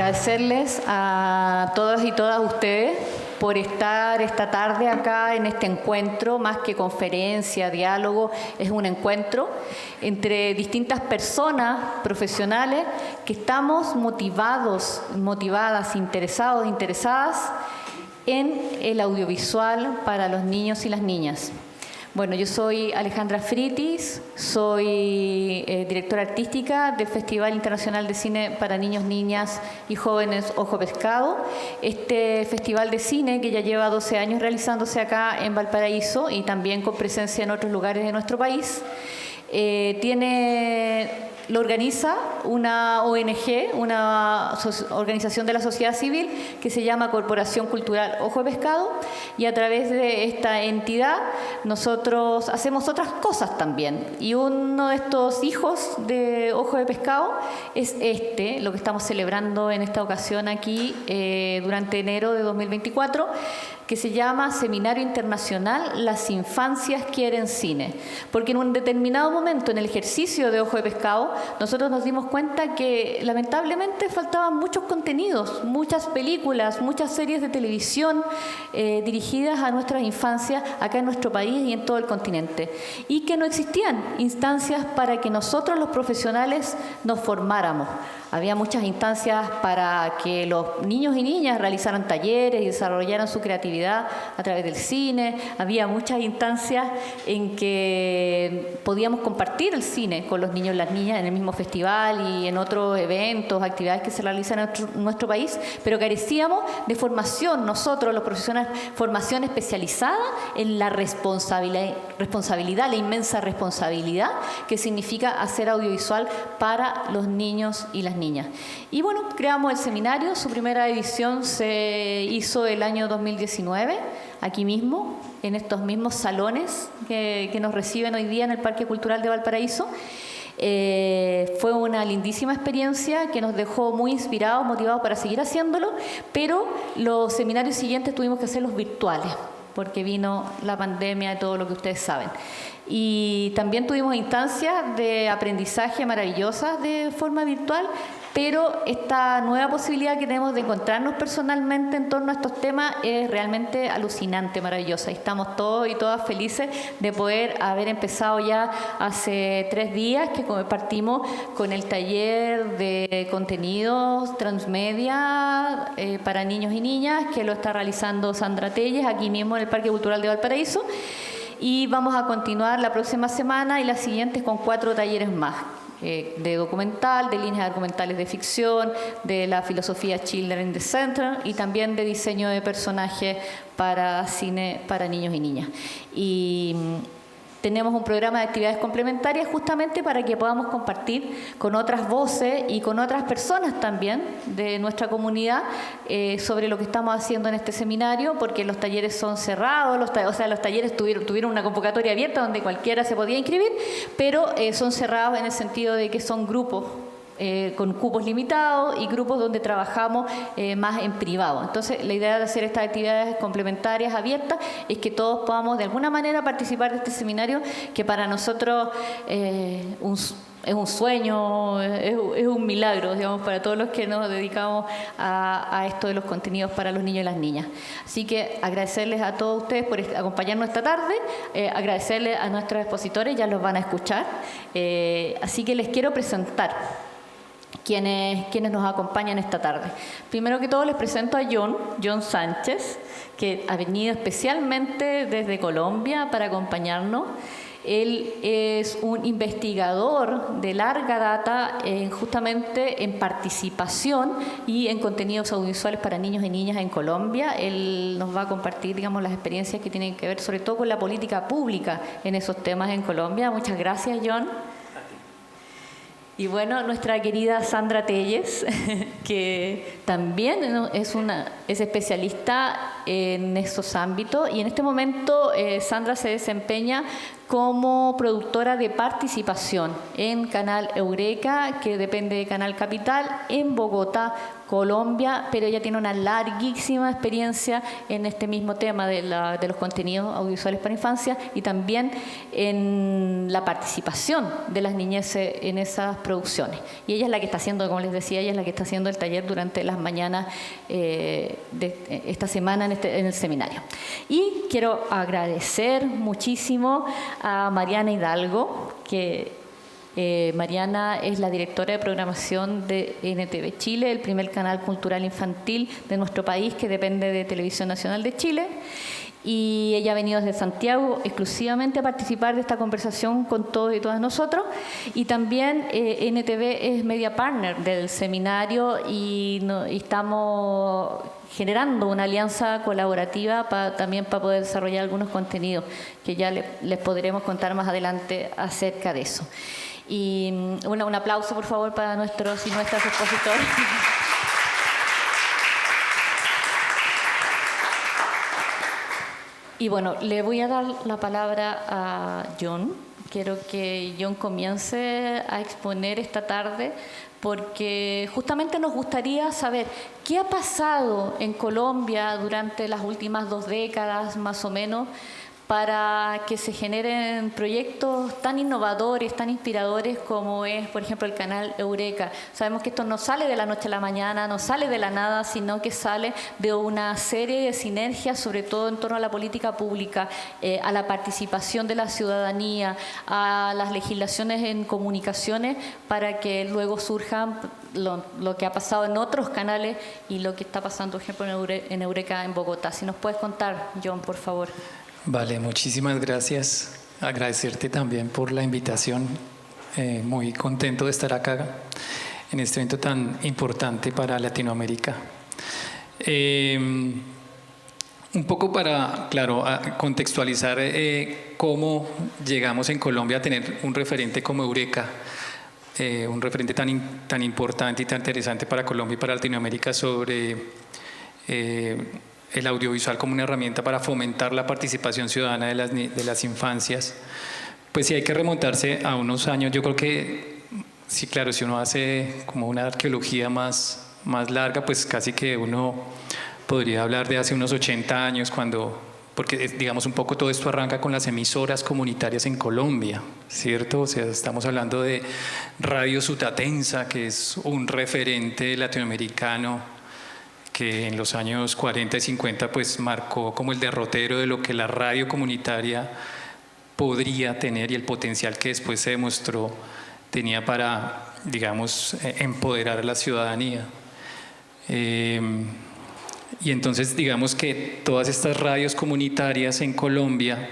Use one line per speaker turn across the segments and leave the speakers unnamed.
agradecerles a todos y todas ustedes por estar esta tarde acá en este encuentro, más que conferencia, diálogo, es un encuentro entre distintas personas profesionales que estamos motivados, motivadas, interesados, interesadas en el audiovisual para los niños y las niñas. Bueno, yo soy Alejandra Fritis, soy directora artística del Festival Internacional de Cine para Niños, Niñas y Jóvenes Ojo Pescado. Este festival de cine, que ya lleva 12 años realizándose acá en Valparaíso y también con presencia en otros lugares de nuestro país, lo organiza una ONG, una organización de la sociedad civil que se llama Corporación Cultural Ojo de Pescado, y a través de esta entidad nosotros hacemos otras cosas también. Y uno de estos hijos de Ojo de Pescado es lo que estamos celebrando en esta ocasión aquí durante enero de 2024, que se llama Seminario Internacional Las Infancias Quieren Cine. Porque en un determinado momento en el ejercicio de Ojo de Pescado, nosotros nos dimos cuenta que lamentablemente faltaban muchos contenidos, muchas películas, muchas series de televisión dirigidas a nuestras infancias acá en nuestro país y en todo el continente. Y que no existían instancias para que nosotros los profesionales nos formáramos. Había muchas instancias para que los niños y niñas realizaran talleres y desarrollaran su creatividad a través del cine. Había muchas instancias en que podíamos compartir el cine con los niños y las niñas en el mismo festival y en otros eventos, actividades que se realizan en nuestro país, pero carecíamos de formación, nosotros los profesionales, formación especializada en la responsabilidad, la inmensa responsabilidad que significa hacer audiovisual para los niños y las niñas. Y bueno, creamos el seminario. Su primera edición se hizo el año 2019, aquí mismo, en estos mismos salones que nos reciben hoy día en el Parque Cultural de Valparaíso. Fue una lindísima experiencia que nos dejó muy inspirados, motivados para seguir haciéndolo, pero los seminarios siguientes tuvimos que hacerlos virtuales, porque vino la pandemia y todo lo que ustedes saben. Y también tuvimos instancias de aprendizaje maravillosas de forma virtual, pero esta nueva posibilidad que tenemos de encontrarnos personalmente en torno a estos temas es realmente alucinante, maravillosa. Y estamos todos y todas felices de poder haber empezado ya hace 3 días que partimos con el taller de contenidos transmedia para niños y niñas, que lo está realizando Sandra Telles aquí mismo en el Parque Cultural de Valparaíso. Y vamos a continuar la próxima semana y las siguientes con 4 talleres más. De documental, de líneas argumentales de ficción, de la filosofía Children in the Center y también de diseño de personajes para cine para niños y niñas. Y tenemos un programa de actividades complementarias justamente para que podamos compartir con otras voces y con otras personas también de nuestra comunidad sobre lo que estamos haciendo en este seminario, porque los talleres son cerrados, los talleres tuvieron una convocatoria abierta donde cualquiera se podía inscribir, pero son cerrados en el sentido de que son grupos con cupos limitados y grupos donde trabajamos más en privado. Entonces, la idea de hacer estas actividades complementarias abiertas es que todos podamos de alguna manera participar de este seminario, que para nosotros es un sueño, es un milagro, digamos, para todos los que nos dedicamos a esto de los contenidos para los niños y las niñas. Así que agradecerles a todos ustedes por acompañarnos esta tarde, agradecerles a nuestros expositores, ya los van a escuchar. Así que les quiero presentar quienes nos acompañan esta tarde. Primero que todo les presento a John Sánchez, que ha venido especialmente desde Colombia para acompañarnos. Él es un investigador de larga data justamente en participación y en contenidos audiovisuales para niños y niñas en Colombia. Él nos va a compartir, digamos, las experiencias que tienen que ver sobre todo con la política pública en esos temas en Colombia. Muchas gracias, John. Y bueno, nuestra querida Sandra Telles, que también es una es especialista en esos ámbitos y en este momento Sandra se desempeña como productora de participación en Canal Eureka, que depende de Canal Capital, en Bogotá, Colombia, pero ella tiene una larguísima experiencia en este mismo tema de los contenidos audiovisuales para infancia y también en la participación de las niñeces en esas producciones. Y ella es la que está haciendo, como les decía, ella es la que está haciendo el taller durante las mañanas de esta semana en el seminario. Y quiero agradecer muchísimo a Mariana Hidalgo, que Mariana es la directora de programación de NTV Chile, el primer canal cultural infantil de nuestro país que depende de Televisión Nacional de Chile. Y ella ha venido desde Santiago exclusivamente a participar de esta conversación con todos y todas nosotros. Y también NTV es media partner del seminario y estamos generando una alianza colaborativa también para poder desarrollar algunos contenidos que ya les podremos contar más adelante acerca de eso. Y un aplauso, por favor, para nuestros y nuestras expositores. Y bueno, le voy a dar la palabra a John. Quiero que John comience a exponer esta tarde porque justamente nos gustaría saber qué ha pasado en Colombia durante las últimas 2 décadas, más o menos, para que se generen proyectos tan innovadores, tan inspiradores como es, por ejemplo, el canal Eureka. Sabemos que esto no sale de la noche a la mañana, no sale de la nada, sino que sale de una serie de sinergias, sobre todo en torno a la política pública, a la participación de la ciudadanía, a las legislaciones en comunicaciones, para que luego surjan lo que ha pasado en otros canales y lo que está pasando, por ejemplo, en Eureka en Bogotá. Si nos puedes contar, John, por favor.
Vale, muchísimas gracias. Agradecerte también por la invitación. Muy contento de estar acá en este evento tan importante para Latinoamérica. Un poco para, claro, contextualizar cómo llegamos en Colombia a tener un referente como Eureka, un referente tan importante y tan interesante para Colombia y para Latinoamérica sobre el audiovisual como una herramienta para fomentar la participación ciudadana de las infancias. Pues sí, hay que remontarse a unos años. Yo creo que, sí, claro, si uno hace como una arqueología más larga, pues casi que uno podría hablar de hace unos 80 años, porque digamos un poco todo esto arranca con las emisoras comunitarias en Colombia, ¿cierto? O sea, estamos hablando de Radio Sutatensa, que es un referente latinoamericano que en los años 40 y 50 pues marcó como el derrotero de lo que la radio comunitaria podría tener y el potencial que después se demostró tenía para, digamos, empoderar a la ciudadanía. Y entonces digamos que todas estas radios comunitarias en Colombia,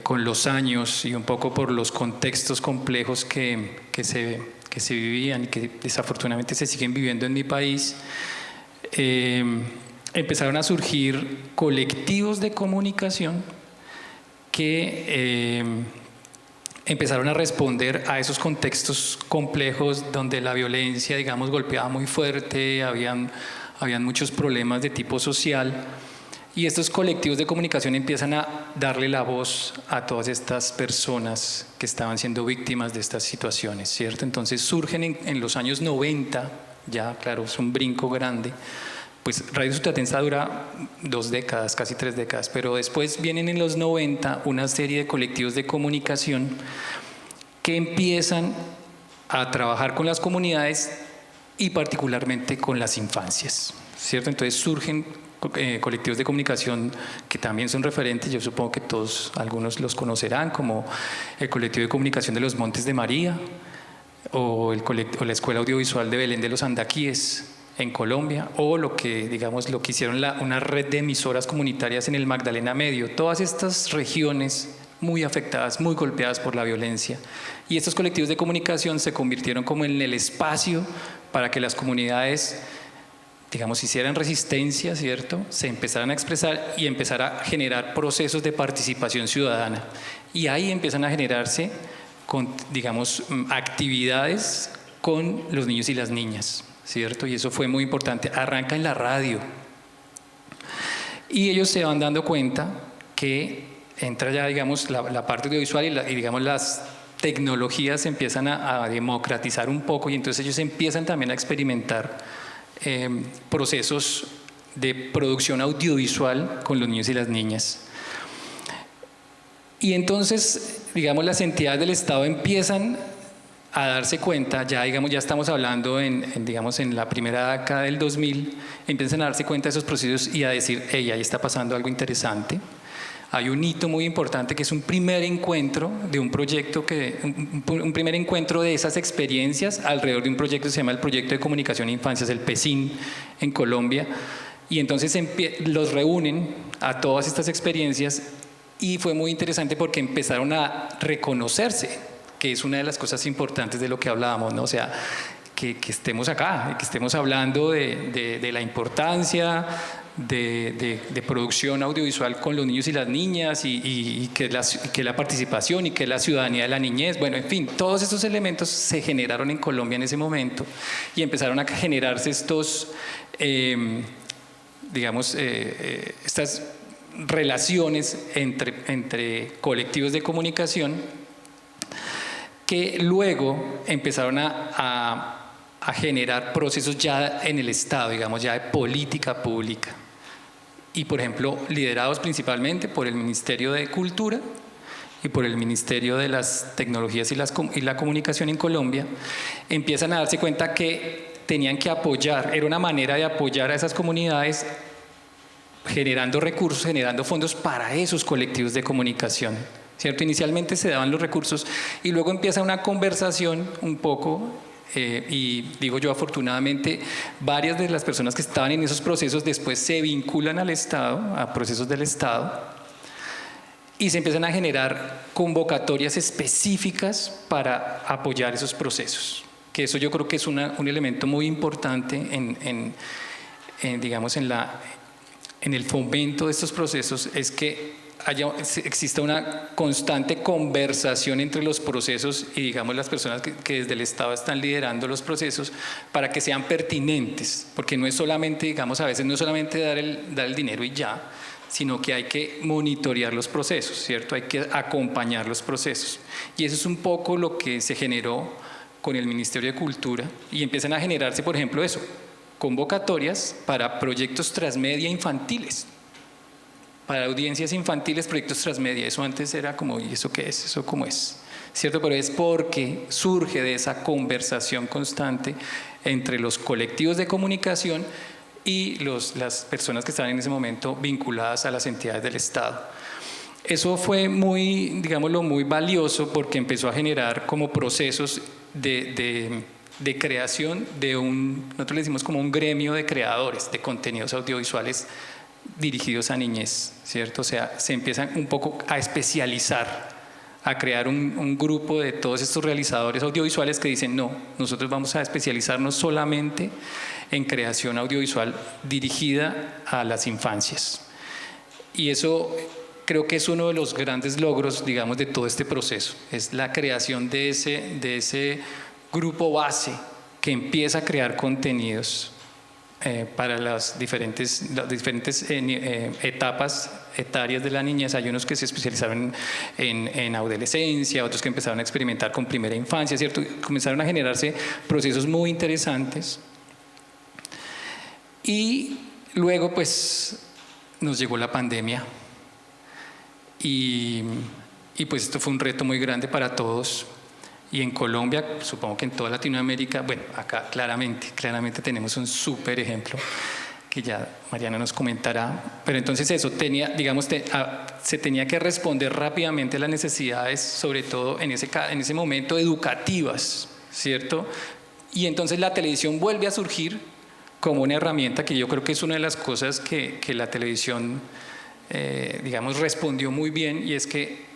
con los años y un poco por los contextos complejos que se vivían y que desafortunadamente se siguen viviendo en mi país, empezaron a surgir colectivos de comunicación que empezaron a responder a esos contextos complejos donde la violencia, digamos, golpeaba muy fuerte, habían muchos problemas de tipo social, y estos colectivos de comunicación empiezan a darle la voz a todas estas personas que estaban siendo víctimas de estas situaciones, ¿cierto? Entonces surgen en los años 90, ya claro, es un brinco grande, pues Radio Sutatensa dura 2 décadas, casi 3 décadas, pero después vienen en los 90 una serie de colectivos de comunicación que empiezan a trabajar con las comunidades y particularmente con las infancias, ¿cierto? Entonces surgen colectivos de comunicación que también son referentes, yo supongo que algunos los conocerán, como el colectivo de comunicación de los Montes de María, o la Escuela Audiovisual de Belén de los Andaquíes en Colombia, o lo que hicieron una red de emisoras comunitarias en el Magdalena Medio. Todas estas regiones muy afectadas, muy golpeadas por la violencia. Y estos colectivos de comunicación se convirtieron como en el espacio para que las comunidades, digamos, hicieran resistencia, ¿cierto? Se empezaran a expresar y empezar a generar procesos de participación ciudadana. Y ahí empiezan a generarse digamos, actividades con los niños y las niñas, ¿cierto? Y eso fue muy importante. Arranca en la radio, Y ellos se van dando cuenta que entra ya, digamos, la parte audiovisual y digamos, las tecnologías se empiezan a democratizar un poco, y entonces ellos empiezan también a experimentar procesos de producción audiovisual con los niños y las niñas. Y entonces, digamos, las entidades del Estado empiezan a darse cuenta, ya digamos, ya estamos hablando digamos, en la primera década del 2000, empiezan a darse cuenta de esos procesos y a decir, hey, ahí está pasando algo interesante. Hay un hito muy importante que es un primer encuentro de un proyecto, un primer encuentro de esas experiencias alrededor de un proyecto que se llama el Proyecto de Comunicación e Infancias, el PECIN, en Colombia. Y entonces los reúnen a todas estas experiencias, y fue muy interesante porque empezaron a reconocerse, que es una de las cosas importantes de lo que hablábamos, ¿no? O sea, que estemos acá, que estemos hablando de la importancia de producción audiovisual con los niños y las niñas, y que la participación y que la ciudadanía de la niñez, bueno, en fin, todos estos elementos se generaron en Colombia en ese momento, y empezaron a generarse estos, digamos, estas relaciones entre colectivos de comunicación que luego empezaron a generar procesos ya en el Estado, digamos, ya de política pública. Y, por ejemplo, liderados principalmente por el Ministerio de Cultura y por el Ministerio de las Tecnologías y la Comunicación en Colombia, empiezan a darse cuenta que tenían que apoyar, era una manera de apoyar a esas comunidades generando recursos, generando fondos para esos colectivos de comunicación, ¿cierto? Inicialmente se daban los recursos y luego empieza una conversación un poco, y digo yo afortunadamente, varias de las personas que estaban en esos procesos después se vinculan al Estado, a procesos del Estado, y se empiezan a generar convocatorias específicas para apoyar esos procesos, que eso yo creo que es un elemento muy importante digamos, en el fomento de estos procesos, es que exista una constante conversación entre los procesos y, digamos, las personas que desde el Estado están liderando los procesos, para que sean pertinentes, porque no es solamente, digamos, a veces no es solamente dar el dinero y ya, sino que hay que monitorear los procesos, ¿cierto? Hay que acompañar los procesos, y eso es un poco lo que se generó con el Ministerio de Cultura, y empiezan a generarse, por ejemplo, eso, convocatorias para proyectos transmedia infantiles, para audiencias infantiles, proyectos transmedia. Eso antes era como, ¿y eso qué es? ¿Eso cómo es? ¿Cierto? Pero es porque surge de esa conversación constante entre los colectivos de comunicación y las personas que estaban en ese momento vinculadas a las entidades del Estado. Eso fue muy, digámoslo, muy valioso, porque empezó a generar como procesos de creación de nosotros le decimos como un gremio de creadores de contenidos audiovisuales dirigidos a niñez, ¿cierto? O sea, se empiezan un poco a especializar, a crear un grupo de todos estos realizadores audiovisuales que dicen, no, nosotros vamos a especializarnos solamente en creación audiovisual dirigida a las infancias. Y eso creo que es uno de los grandes logros, digamos, de todo este proceso, es la creación de ese grupo base que empieza a crear contenidos para las diferentes etapas etarias de la niñez. Hay unos que se especializaron en adolescencia, otros que empezaron a experimentar con primera infancia, ¿cierto? Comenzaron a generarse procesos muy interesantes. Y luego, pues, nos llegó la pandemia, y pues esto fue un reto muy grande para todos. Y en Colombia, supongo que en toda Latinoamérica, bueno, acá claramente tenemos un súper ejemplo que ya Mariana nos comentará. Pero entonces eso, se tenía que responder rápidamente a las necesidades, sobre todo en ese momento educativas, ¿cierto? Y entonces la televisión vuelve a surgir como una herramienta que yo creo que es una de las cosas que la televisión, digamos, respondió muy bien, y es que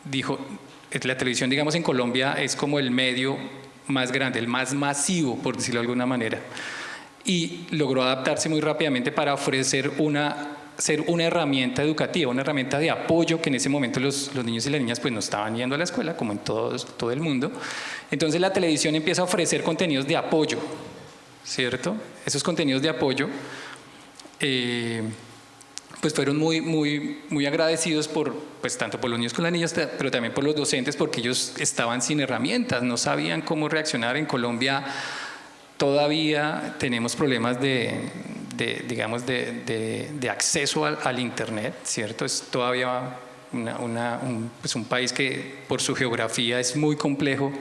dijo, la televisión, digamos, en Colombia es como el medio más grande, el más masivo, por decirlo de alguna manera, y logró adaptarse muy rápidamente para ofrecer ser una herramienta educativa, una herramienta de apoyo, que en ese momento los niños y las niñas pues no estaban yendo a la escuela, como en todo el mundo. Entonces la televisión empieza a ofrecer contenidos de apoyo, ¿cierto? Esos contenidos de apoyo pues fueron muy agradecidos pues tanto por los niños como las niñas, pero también por los docentes, porque ellos estaban sin herramientas, no sabían cómo reaccionar. En Colombia todavía tenemos problemas de acceso al Internet, ¿cierto? Es todavía pues un país que por su geografía es muy complejo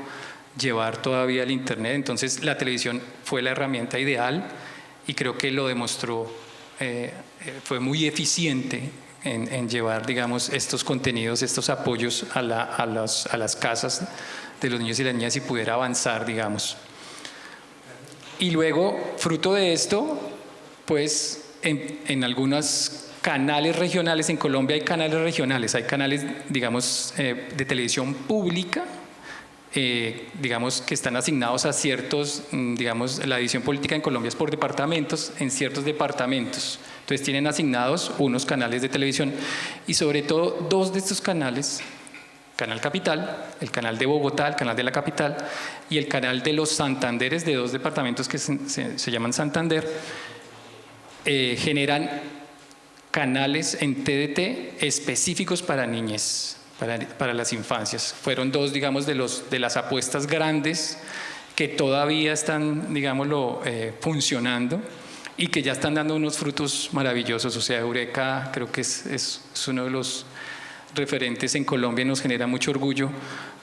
llevar todavía el Internet. Entonces la televisión fue la herramienta ideal y creo que lo demostró, fue muy eficiente en llevar, digamos, estos contenidos, estos apoyos a las casas de los niños y las niñas y pudiera avanzar, digamos. Y luego, fruto de esto, pues en algunos canales regionales, en Colombia hay canales regionales, hay canales, digamos, de televisión pública, digamos, que están asignados a ciertos, digamos, la división política en Colombia es por departamentos, en ciertos departamentos. Entonces tienen asignados unos canales de televisión y sobre todo dos de estos canales, Canal Capital, el canal de Bogotá, el canal de la capital y el canal de los Santanderes de dos departamentos que se llaman Santander, generan canales en TDT específicos para niñez, para las infancias. Fueron dos, digamos, de las apuestas grandes que todavía están, digámoslo, funcionando y que ya están dando unos frutos maravillosos. O sea, Eureka creo que es uno de los referentes en Colombia y nos genera mucho orgullo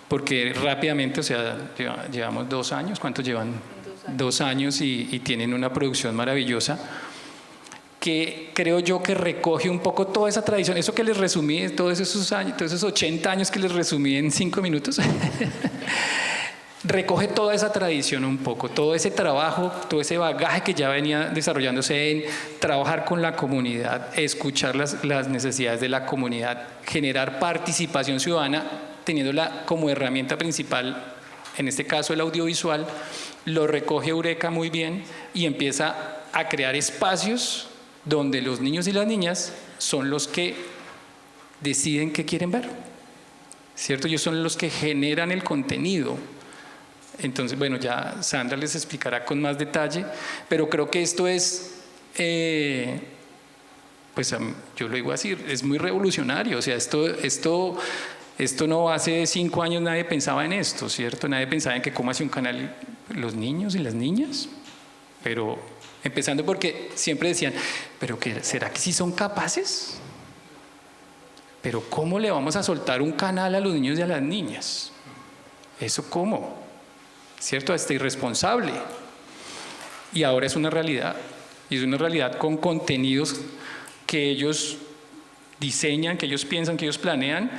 porque rápidamente, o sea, llevamos 2 años, ¿cuántos llevan? 2 años y tienen una producción maravillosa que creo yo que recoge un poco toda esa tradición, eso que les resumí, todos esos años, todos esos 80 años que les resumí en 5 minutos, recoge toda esa tradición un poco, todo ese trabajo, todo ese bagaje que ya venía desarrollándose en trabajar con la comunidad, escuchar las necesidades de la comunidad, generar participación ciudadana, teniéndola como herramienta principal, en este caso el audiovisual, lo recoge Eureka muy bien y empieza a crear espacios donde los niños y las niñas son los que deciden qué quieren ver, ¿cierto? Ellos son los que generan el contenido. Entonces, bueno, ya Sandra les explicará con más detalle, pero creo que esto es, pues yo lo digo así, es muy revolucionario. O sea, esto no hace 5 años nadie pensaba en esto, ¿cierto? Nadie pensaba en que cómo hace un canal los niños y las niñas, pero empezando porque siempre decían, ¿pero será que sí son capaces? ¿Pero cómo le vamos a soltar un canal a los niños y a las niñas? ¿Eso cómo? ¿Cierto? Hasta irresponsable. Y ahora es una realidad. Y es una realidad con contenidos que ellos diseñan, que ellos piensan, que ellos planean,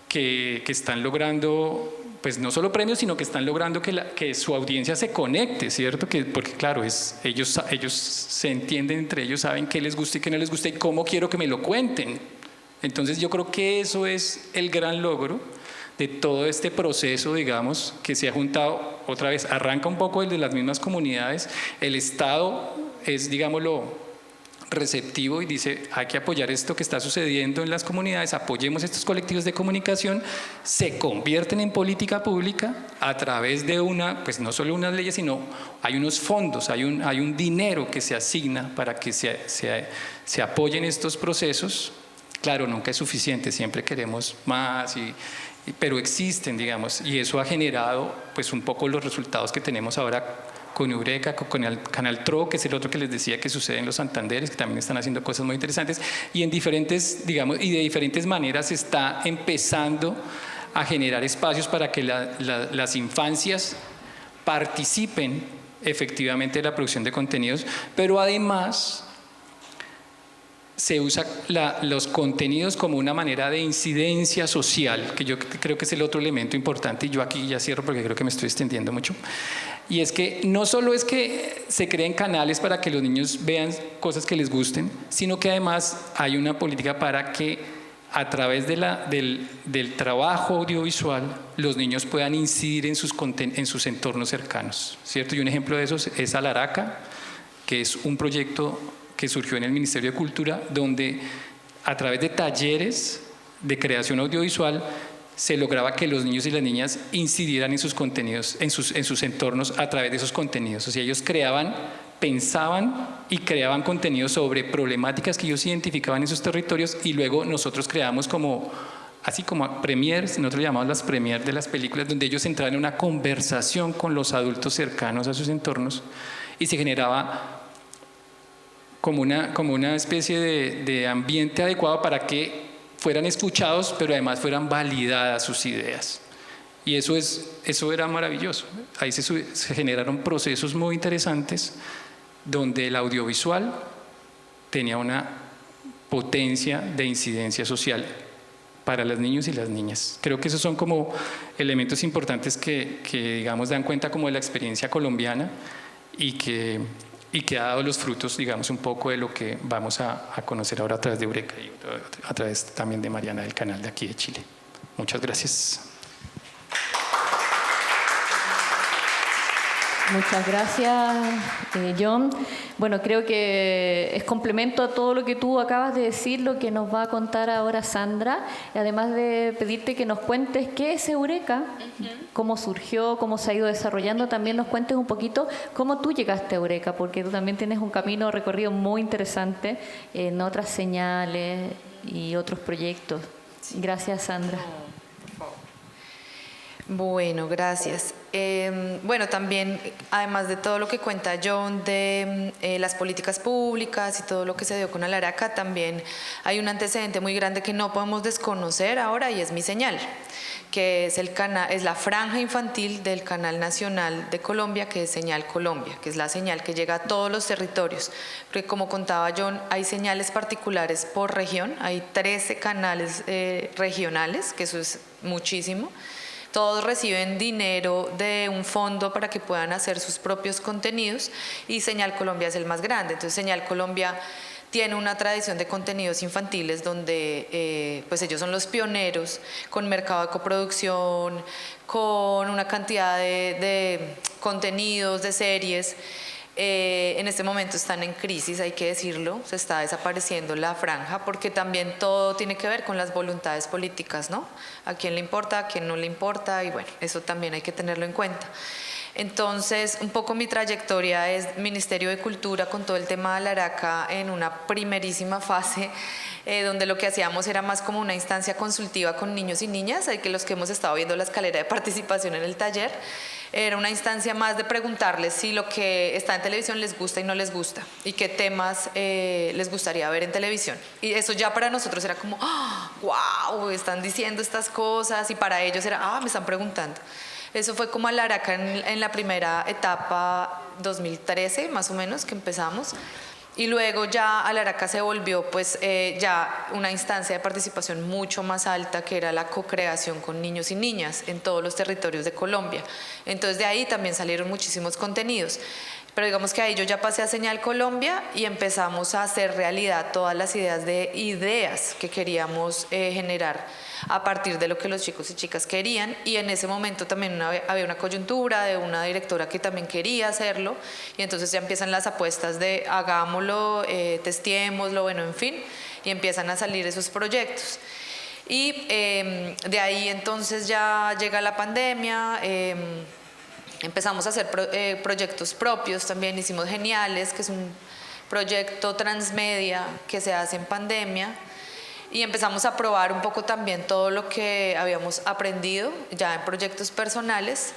que están logrando, pues no solo premios, sino que están logrando que su audiencia se conecte, ¿cierto? Porque claro, ellos se entienden entre ellos, saben qué les gusta y qué no les gusta y cómo quiero que me lo cuenten. Entonces yo creo que eso es el gran logro de todo este proceso, digamos, que se ha juntado, otra vez, arranca un poco desde las mismas comunidades, el Estado es, digámoslo, receptivo y dice, hay que apoyar esto que está sucediendo en las comunidades, apoyemos estos colectivos de comunicación, se convierten en política pública a través de pues no solo unas leyes, sino hay unos fondos, hay un dinero que se asigna para que se apoyen estos procesos. Claro, nunca es suficiente, siempre queremos más, pero existen, digamos, y eso ha generado pues un poco los resultados que tenemos ahora con Eureka, con el canal TRO, que es el otro que les decía que sucede en los Santanderes, que también están haciendo cosas muy interesantes, y en diferentes, digamos, y de diferentes maneras se está empezando a generar espacios para que las infancias participen efectivamente de la producción de contenidos, pero además se usa los contenidos como una manera de incidencia social, que yo creo que es el otro elemento importante, y yo aquí ya cierro porque creo que me estoy extendiendo mucho, y es que no solo es que se creen canales para que los niños vean cosas que les gusten, sino que además hay una política para que a través del trabajo audiovisual los niños puedan incidir en sus entornos cercanos, ¿cierto? Y un ejemplo de eso es Alaraca, que es un proyecto que surgió en el Ministerio de Cultura, donde a través de talleres de creación audiovisual se lograba que los niños y las niñas incidieran en sus contenidos, en sus entornos a través de esos contenidos. O sea, ellos creaban pensaban y creaban contenido sobre problemáticas que ellos identificaban en sus territorios, y luego nosotros creamos así como premiers, nosotros llamamos las premiers de las películas, donde ellos entraban en una conversación con los adultos cercanos a sus entornos y se generaba como una especie de ambiente adecuado para que fueran escuchados, pero además fueran validadas sus ideas. Y eso era maravilloso. Ahí se generaron procesos muy interesantes donde el audiovisual tenía una potencia de incidencia social para los niños y las niñas. Creo que esos son como elementos importantes que digamos, dan cuenta como de la experiencia colombiana y que ha dado los frutos, digamos, un poco de lo que vamos a conocer ahora a través de Eureka y a través también de Mariana del canal de aquí de Chile. Muchas gracias.
Muchas gracias, John. Bueno, creo que es complemento a todo lo que tú acabas de decir, lo que nos va a contar ahora Sandra, además de pedirte que nos cuentes qué es Eureka, cómo surgió, cómo se ha ido desarrollando, también nos cuentes un poquito cómo tú llegaste a Eureka, porque tú también tienes un camino recorrido muy interesante en otras señales y otros proyectos. Gracias, Sandra.
Bueno, gracias. Bueno, también, además de todo lo que cuenta John de las políticas públicas y todo lo que se dio con Alaraca, también hay un antecedente muy grande que no podemos desconocer ahora, y es Mi Señal, que es la franja infantil del Canal Nacional de Colombia, que es Señal Colombia, que es la señal que llega a todos los territorios. Porque como contaba John, hay señales particulares por región, hay 13 canales regionales, que eso es muchísimo. Todos reciben dinero de un fondo para que puedan hacer sus propios contenidos, y Señal Colombia es el más grande. Entonces Señal Colombia tiene una tradición de contenidos infantiles donde pues ellos son los pioneros, con mercado de coproducción, con una cantidad de contenidos, de series. En este momento están en crisis, hay que decirlo, se está desapareciendo la franja, porque también todo tiene que ver con las voluntades políticas, ¿no? A quién le importa, a quién no le importa, y bueno, eso también hay que tenerlo en cuenta. Entonces, un poco mi trayectoria es Ministerio de Cultura con todo el tema de Alaraca en una primerísima fase, donde lo que hacíamos era más como una instancia consultiva con niños y niñas, hay que los que hemos estado viendo la escalera de participación en el taller, era una instancia más de preguntarles si lo que está en televisión les gusta y no les gusta, y qué temas les gustaría ver en televisión. Y eso ya para nosotros era como, wow, están diciendo estas cosas, y para ellos era, me están preguntando. Eso fue como Alaraca en la primera etapa, 2013 más o menos, que empezamos. Y luego ya Alaraca se volvió pues ya una instancia de participación mucho más alta, que era la co-creación con niños y niñas en todos los territorios de Colombia. Entonces de ahí también salieron muchísimos contenidos. Pero digamos que ahí yo ya pasé a Señal Colombia y empezamos a hacer realidad todas las ideas que queríamos generar a partir de lo que los chicos y chicas querían. Y en ese momento también había una coyuntura de una directora que también quería hacerlo, y entonces ya empiezan las apuestas de hagámoslo, testémoslo, bueno, en fin, y empiezan a salir esos proyectos. Y de ahí entonces ya llega la pandemia. Empezamos a hacer proyectos propios también, hicimos Geniales, que es un proyecto transmedia que se hace en pandemia, y empezamos a probar un poco también todo lo que habíamos aprendido ya en proyectos personales.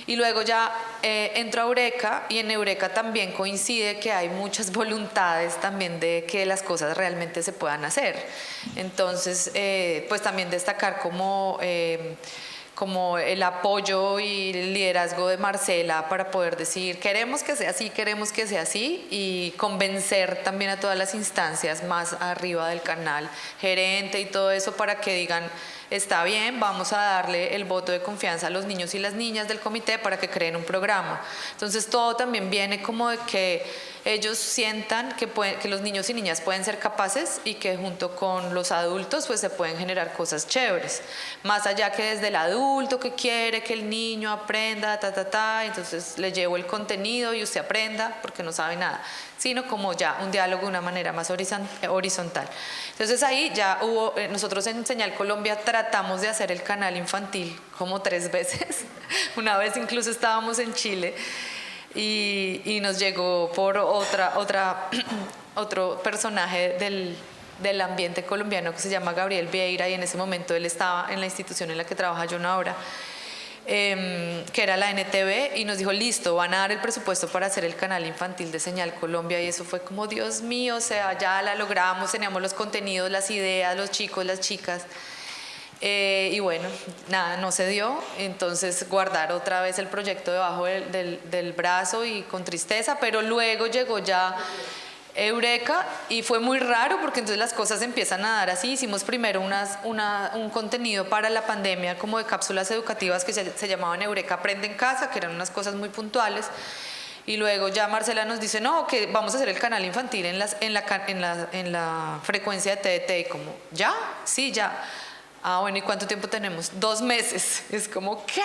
Y luego ya entro a Eureka, y en Eureka también coincide que hay muchas voluntades también de que las cosas realmente se puedan hacer. Entonces, pues también destacar como el apoyo y el liderazgo de Marcela para poder decir queremos que sea así, y convencer también a todas las instancias más arriba del canal, gerente y todo eso, para que digan está bien, vamos a darle el voto de confianza a los niños y las niñas del comité para que creen un programa. Entonces todo también viene como de que ellos sientan que los niños y niñas pueden ser capaces, y que junto con los adultos pues se pueden generar cosas chéveres, más allá que desde el adulto que quiere que el niño aprenda, entonces le llevo el contenido y usted aprenda porque no sabe nada, sino como ya un diálogo de una manera más horizontal. Entonces ahí ya hubo, nosotros en Señal Colombia tratamos de hacer el canal infantil como 3 veces, una vez incluso estábamos en Chile, y nos llegó por otro personaje del ambiente colombiano que se llama Gabriel Vieira, y en ese momento él estaba en la institución en la que trabaja John ahora, que era la NTV, y nos dijo, listo, van a dar el presupuesto para hacer el canal infantil de Señal Colombia, y eso fue como, Dios mío, o sea, ya la logramos, teníamos los contenidos, las ideas, los chicos, las chicas, y bueno, nada, no se dio, entonces guardar otra vez el proyecto debajo del brazo y con tristeza, pero luego llegó ya Eureka y fue muy raro porque entonces las cosas empiezan a dar así. Hicimos primero un contenido para la pandemia como de cápsulas educativas que se llamaban Eureka Aprende en Casa, que eran unas cosas muy puntuales, y luego ya Marcela nos dice, no, que vamos a hacer el canal infantil en la frecuencia de TDT, y como, ¿ya? Sí, ya. Ah, bueno, ¿y cuánto tiempo tenemos? 2 meses. Es como, ¿qué?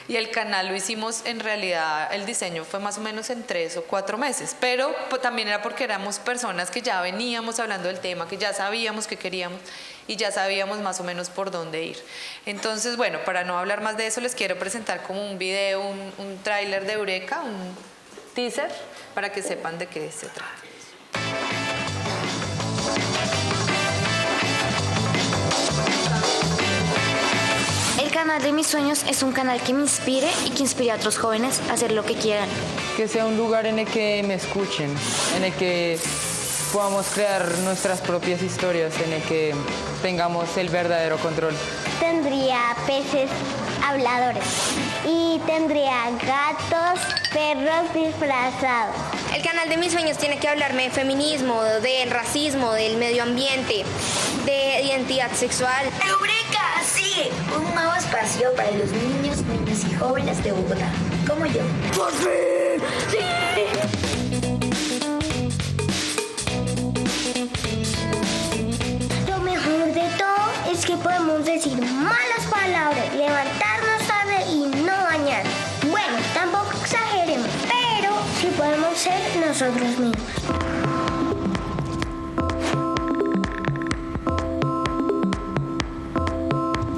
Y el canal lo hicimos, en realidad, el diseño fue más o menos en 3 o 4 meses, pero también era porque éramos personas que ya veníamos hablando del tema, que ya sabíamos qué queríamos y ya sabíamos más o menos por dónde ir. Entonces, bueno, para no hablar más de eso, les quiero presentar como un video, un tráiler de Eureka, un teaser, para que sepan de qué se trata.
El canal de mis sueños es un canal que me inspire y que inspire a otros jóvenes a hacer lo que quieran.
Que sea un lugar en el que me escuchen, en el que podamos crear nuestras propias historias, en el que tengamos el verdadero control.
Tendría peces habladores y tendría gatos, perros disfrazados.
El canal de mis sueños tiene que hablarme de feminismo, del racismo, del medio ambiente, de identidad sexual.
¡Eureka! Sí, un nuevo espacio para los niños, niñas y jóvenes de Bogotá, como yo. ¡Por fin! ¡Sí!
Lo mejor de todo es que podemos decir malas palabras, levantarnos tarde y no bañar. Bueno, tampoco exageremos, pero sí podemos ser nosotros mismos.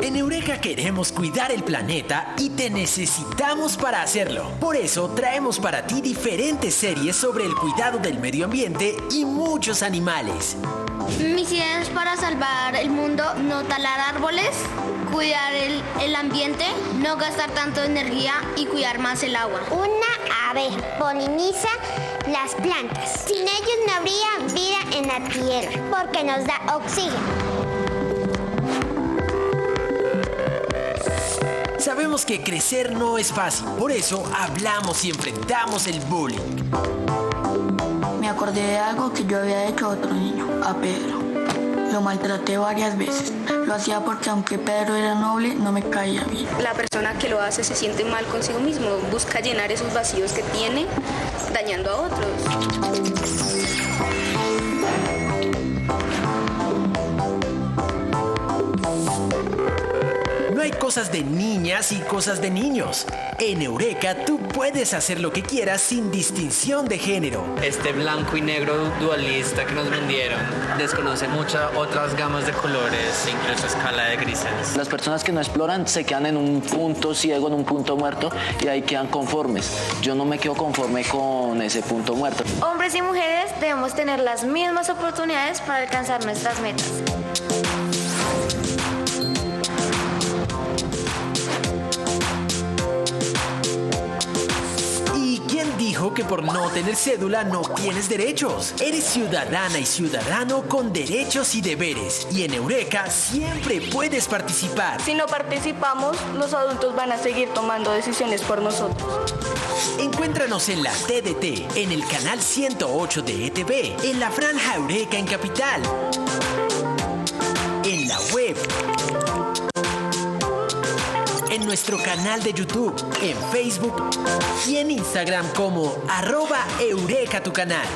En Eureka queremos cuidar el planeta y te necesitamos para hacerlo. Por eso traemos para ti diferentes series sobre el cuidado del medio ambiente y muchos animales.
Mis ideas para salvar el mundo: no talar árboles, cuidar el ambiente, no gastar tanto energía y cuidar más el agua.
Una abeja poliniza las plantas. Sin ellos no habría vida en la tierra porque nos da oxígeno.
Sabemos que crecer no es fácil, por eso hablamos y enfrentamos el bullying.
Me acordé de algo que yo había hecho a otro niño, a Pedro. Lo maltraté varias veces. Lo hacía porque aunque Pedro era noble, no me caía bien.
La persona que lo hace se siente mal consigo mismo, busca llenar esos vacíos que tiene dañando a otros.
No hay cosas de niñas y cosas de niños. En Eureka tú puedes hacer lo que quieras sin distinción de género.
Este blanco y negro dualista que nos vendieron desconoce muchas otras gamas de colores, incluso escala de grises.
Las personas que no exploran se quedan en un punto ciego, en un punto muerto, y ahí quedan conformes. Yo no me quedo conforme con ese punto muerto.
Hombres y mujeres debemos tener las mismas oportunidades para alcanzar nuestras metas.
Dijo que por no tener cédula no tienes derechos. Eres ciudadana y ciudadano con derechos y deberes. Y en Eureka siempre puedes participar.
Si no participamos, los adultos van a seguir tomando decisiones por nosotros.
Encuéntranos en la TDT, en el canal 108 de ETV, en la Franja Eureka en Capital, en la web, en nuestro canal de YouTube, en Facebook y en Instagram como @Eureka tu canal.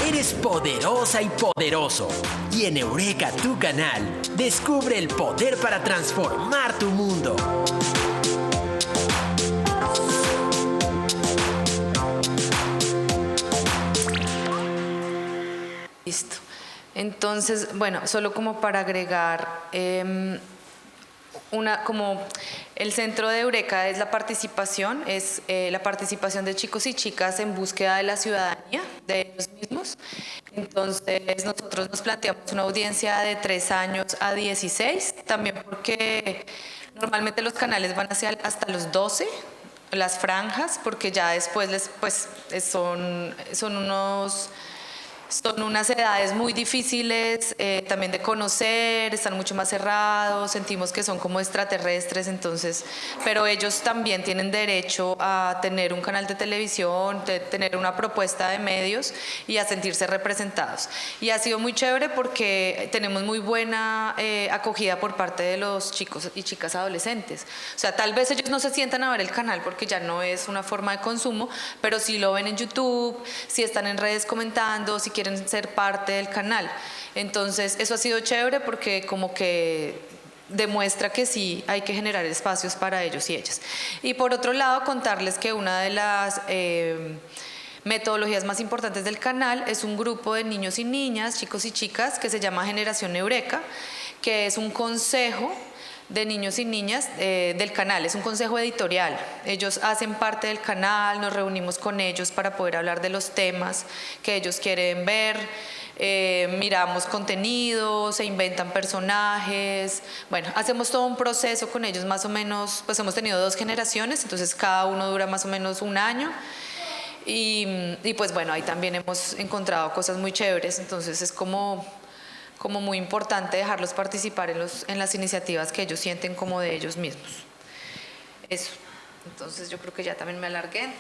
Eres poderosa y poderoso. Y en Eureka tu canal, descubre el poder para transformar tu mundo.
Listo. Entonces, bueno, solo como para agregar como el centro de Eureka es la participación de chicos y chicas en búsqueda de la ciudadanía de ellos mismos. Entonces nosotros nos planteamos una audiencia de 3 años a 16, también porque normalmente los canales van hasta los 12, las franjas, porque ya después son unas edades muy difíciles también de conocer, están mucho más cerrados, sentimos que son como extraterrestres, entonces, pero ellos también tienen derecho a tener un canal de televisión, de tener una propuesta de medios y a sentirse representados. Y ha sido muy chévere porque tenemos muy buena acogida por parte de los chicos y chicas adolescentes. O sea, tal vez ellos no se sientan a ver el canal porque ya no es una forma de consumo, pero sí lo ven en YouTube, sí están en redes comentando, si quieren ser parte del canal. Entonces eso ha sido chévere porque como que demuestra que sí hay que generar espacios para ellos y ellas. Y por otro lado, contarles que una de las metodologías más importantes del canal es un grupo de niños y niñas, chicos y chicas, que se llama Generación Eureka, que es un consejo de niños y niñas del canal, es un consejo editorial. Ellos hacen parte del canal, nos reunimos con ellos para poder hablar de los temas que ellos quieren ver, miramos contenido, se inventan personajes, bueno, hacemos todo un proceso con ellos más o menos, pues hemos tenido 2 generaciones, entonces cada uno dura más o menos 1 año. Y pues bueno, ahí también hemos encontrado cosas muy chéveres, entonces es como muy importante dejarlos participar en las iniciativas que ellos sienten como de ellos mismos. Eso. Entonces yo creo que ya también me alargué. Entonces,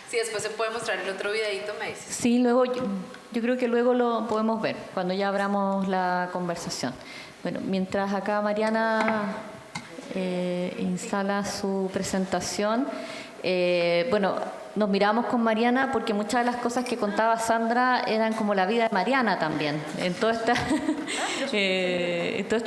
si después se puede mostrar el otro videito, me dices.
Sí, luego yo creo que luego lo podemos ver, cuando ya abramos la conversación. Bueno, mientras acá Mariana instala su presentación, bueno, nos miramos con Mariana porque muchas de las cosas que contaba Sandra eran como la vida de Mariana también. En todo esto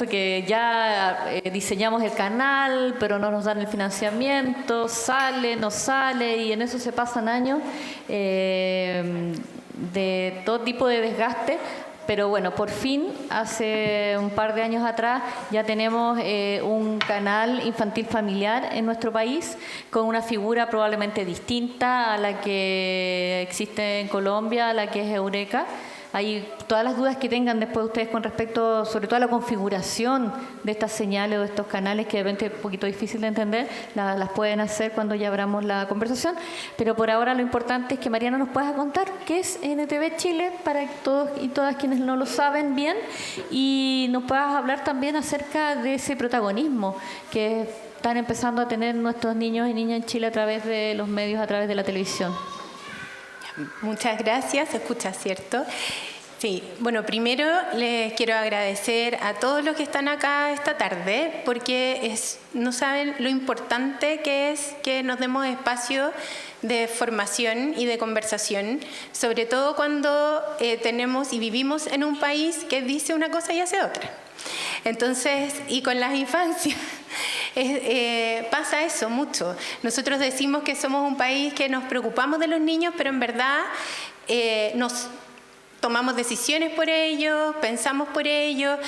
que ya diseñamos el canal, pero no nos dan el financiamiento, sale, no sale, y en eso se pasan años de todo tipo de desgaste. Pero bueno, por fin, hace un par de años atrás, ya tenemos un canal infantil familiar en nuestro país con una figura probablemente distinta a la que existe en Colombia, a la que es Eureka. Hay todas las dudas que tengan después ustedes con respecto, sobre todo a la configuración de estas señales o de estos canales, que de repente es un poquito difícil de entender, las pueden hacer cuando ya abramos la conversación. Pero por ahora lo importante es que Mariana nos pueda contar qué es NTV Chile, para todos y todas quienes no lo saben bien, y nos puedas hablar también acerca de ese protagonismo que están empezando a tener nuestros niños y niñas en Chile a través de los medios, a través de la televisión.
Muchas gracias, se escucha, ¿cierto? Sí, bueno, primero les quiero agradecer a todos los que están acá esta tarde, porque no saben lo importante que es que nos demos espacio de formación y de conversación, sobre todo cuando tenemos y vivimos en un país que dice una cosa y hace otra. Entonces, y con las infancias pasa eso mucho. Nosotros decimos que somos un país que nos preocupamos de los niños, pero en verdad nos tomamos decisiones por ellos, pensamos por ellos.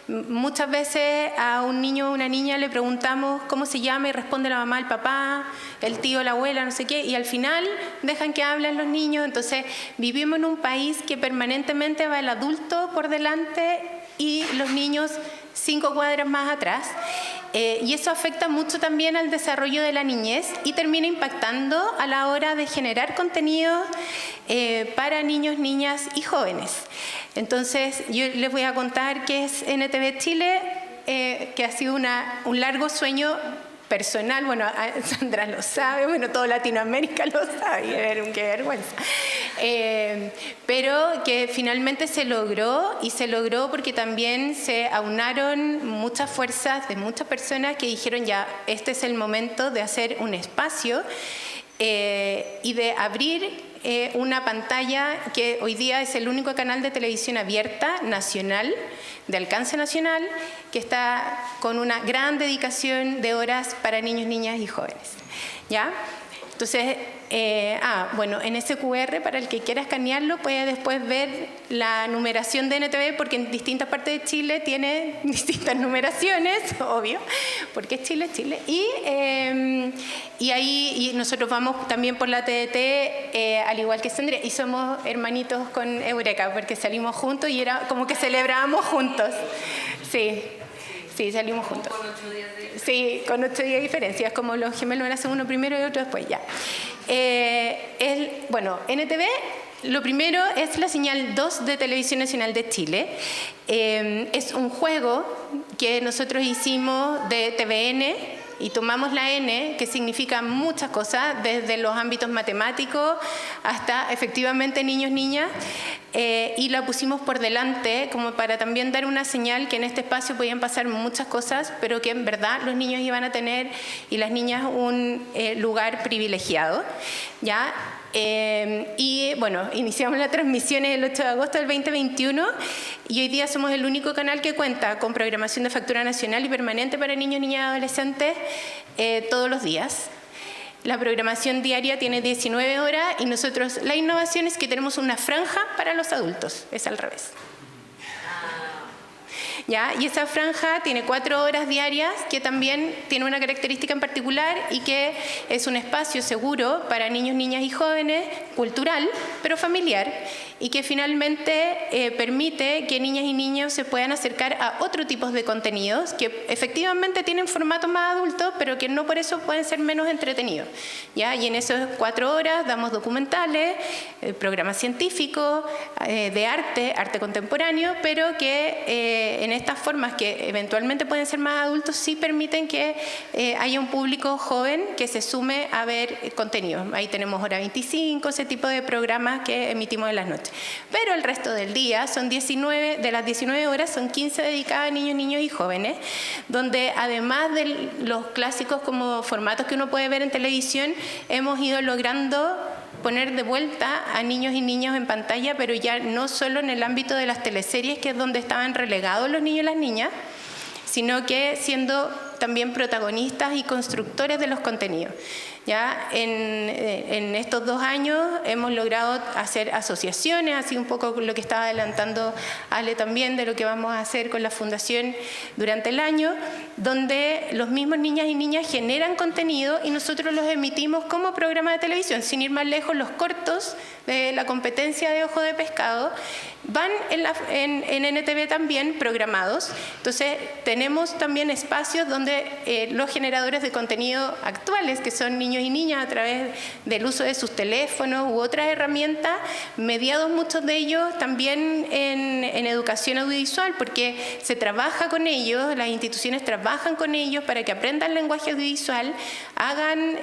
Muchas veces a un niño o una niña le preguntamos cómo se llama y responde la mamá, el papá, el tío, la abuela, no sé qué, y al final dejan que hablen los niños. Entonces vivimos en un país que permanentemente va el adulto por delante y los niños 5 cuadras más atrás. Y eso afecta mucho también al desarrollo de la niñez y termina impactando a la hora de generar contenido para niños, niñas y jóvenes. Entonces, yo les voy a contar qué es NTV Chile, que ha sido un largo sueño personal. Bueno, Sandra lo sabe, bueno, todo Latinoamérica lo sabe, qué vergüenza. Pero que finalmente se logró, y se logró porque también se aunaron muchas fuerzas de muchas personas que dijeron ya, este es el momento de hacer un espacio y de abrir una pantalla que hoy día es el único canal de televisión abierta nacional, de alcance nacional, que está con una gran dedicación de horas para niños, niñas y jóvenes. ¿Ya? Entonces, bueno, en ese QR, para el que quiera escanearlo, puede después ver la numeración de NTV, porque en distintas partes de Chile tiene distintas numeraciones, obvio, porque es Chile, Chile. Y ahí nosotros vamos también por la TDT, al igual que Sandra, y somos hermanitos con Eureka, porque salimos juntos y era como que celebrábamos juntos. Sí, salimos juntos. Sí, con 8 días de diferencia. Es como los gemelos nacen uno primero y otro después, ya. Bueno, NTV, lo primero es la señal 2 de Televisión Nacional de Chile. Es un juego que nosotros hicimos de TVN, y tomamos la N, que significa muchas cosas, desde los ámbitos matemáticos hasta efectivamente niños, niñas, y la pusimos por delante como para también dar una señal que en este espacio podían pasar muchas cosas, pero que en verdad los niños iban a tener y las niñas un lugar privilegiado, ¿ya? Y bueno, iniciamos la transmisión el 8 de agosto del 2021 y hoy día somos el único canal que cuenta con programación de factura nacional y permanente para niños, niñas y adolescentes todos los días. La programación diaria tiene 19 horas y nosotros, la innovación es que tenemos una franja para los adultos, es al revés. ¿Ya? Y esa franja tiene 4 horas diarias, que también tiene una característica en particular y que es un espacio seguro para niños, niñas y jóvenes, cultural, pero familiar, y que finalmente permite que niñas y niños se puedan acercar a otro tipo de contenidos que efectivamente tienen formato más adulto, pero que no por eso pueden ser menos entretenidos, ¿ya? Y en esas 4 horas damos documentales, programas científicos, de arte contemporáneo, pero que en estas formas que eventualmente pueden ser más adultos sí permiten que haya un público joven que se sume a ver contenidos. Ahí tenemos Hora 25, ese tipo de programas que emitimos en las noches. Pero el resto del día son 19, de las 19 horas son 15 dedicadas a niños, niños y jóvenes, donde además de los clásicos como formatos que uno puede ver en televisión, hemos ido logrando poner de vuelta a niños y niñas en pantalla, pero ya no solo en el ámbito de las teleseries, que es donde estaban relegados los niños y las niñas, sino que siendo también protagonistas y constructores de los contenidos. Ya en estos 2 años hemos logrado hacer asociaciones, así un poco lo que estaba adelantando Ale también, de lo que vamos a hacer con la Fundación durante el año, donde los mismos niñas y niñas generan contenido y nosotros los emitimos como programa de televisión. Sin ir más lejos, los cortos de la competencia de Ojo de Pescado van en NTV también programados. Entonces tenemos también espacios donde los generadores de contenido actuales, que son niños y niñas, a través del uso de sus teléfonos u otras herramientas, mediados muchos de ellos también en educación audiovisual, porque se trabaja con ellos, las instituciones trabajan con ellos para que aprendan lenguaje audiovisual, hagan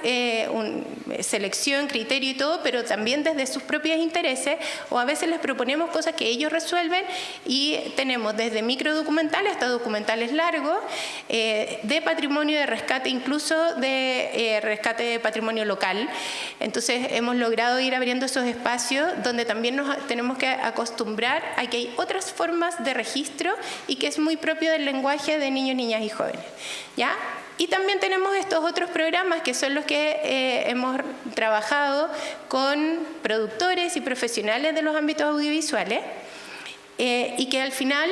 selección, criterio y todo, pero también desde sus propios intereses, o a veces les proponemos cosas que ellos resuelven, y tenemos desde microdocumentales hasta documentales largos, de patrimonio, de rescate, incluso de rescate de patrimonio local. Entonces hemos logrado ir abriendo esos espacios donde también nos tenemos que acostumbrar a que hay otras formas de registro y que es muy propio del lenguaje de niños, niñas y jóvenes, ¿ya? Y también tenemos estos otros programas que son los que hemos trabajado con productores y profesionales de los ámbitos audiovisuales, y que al final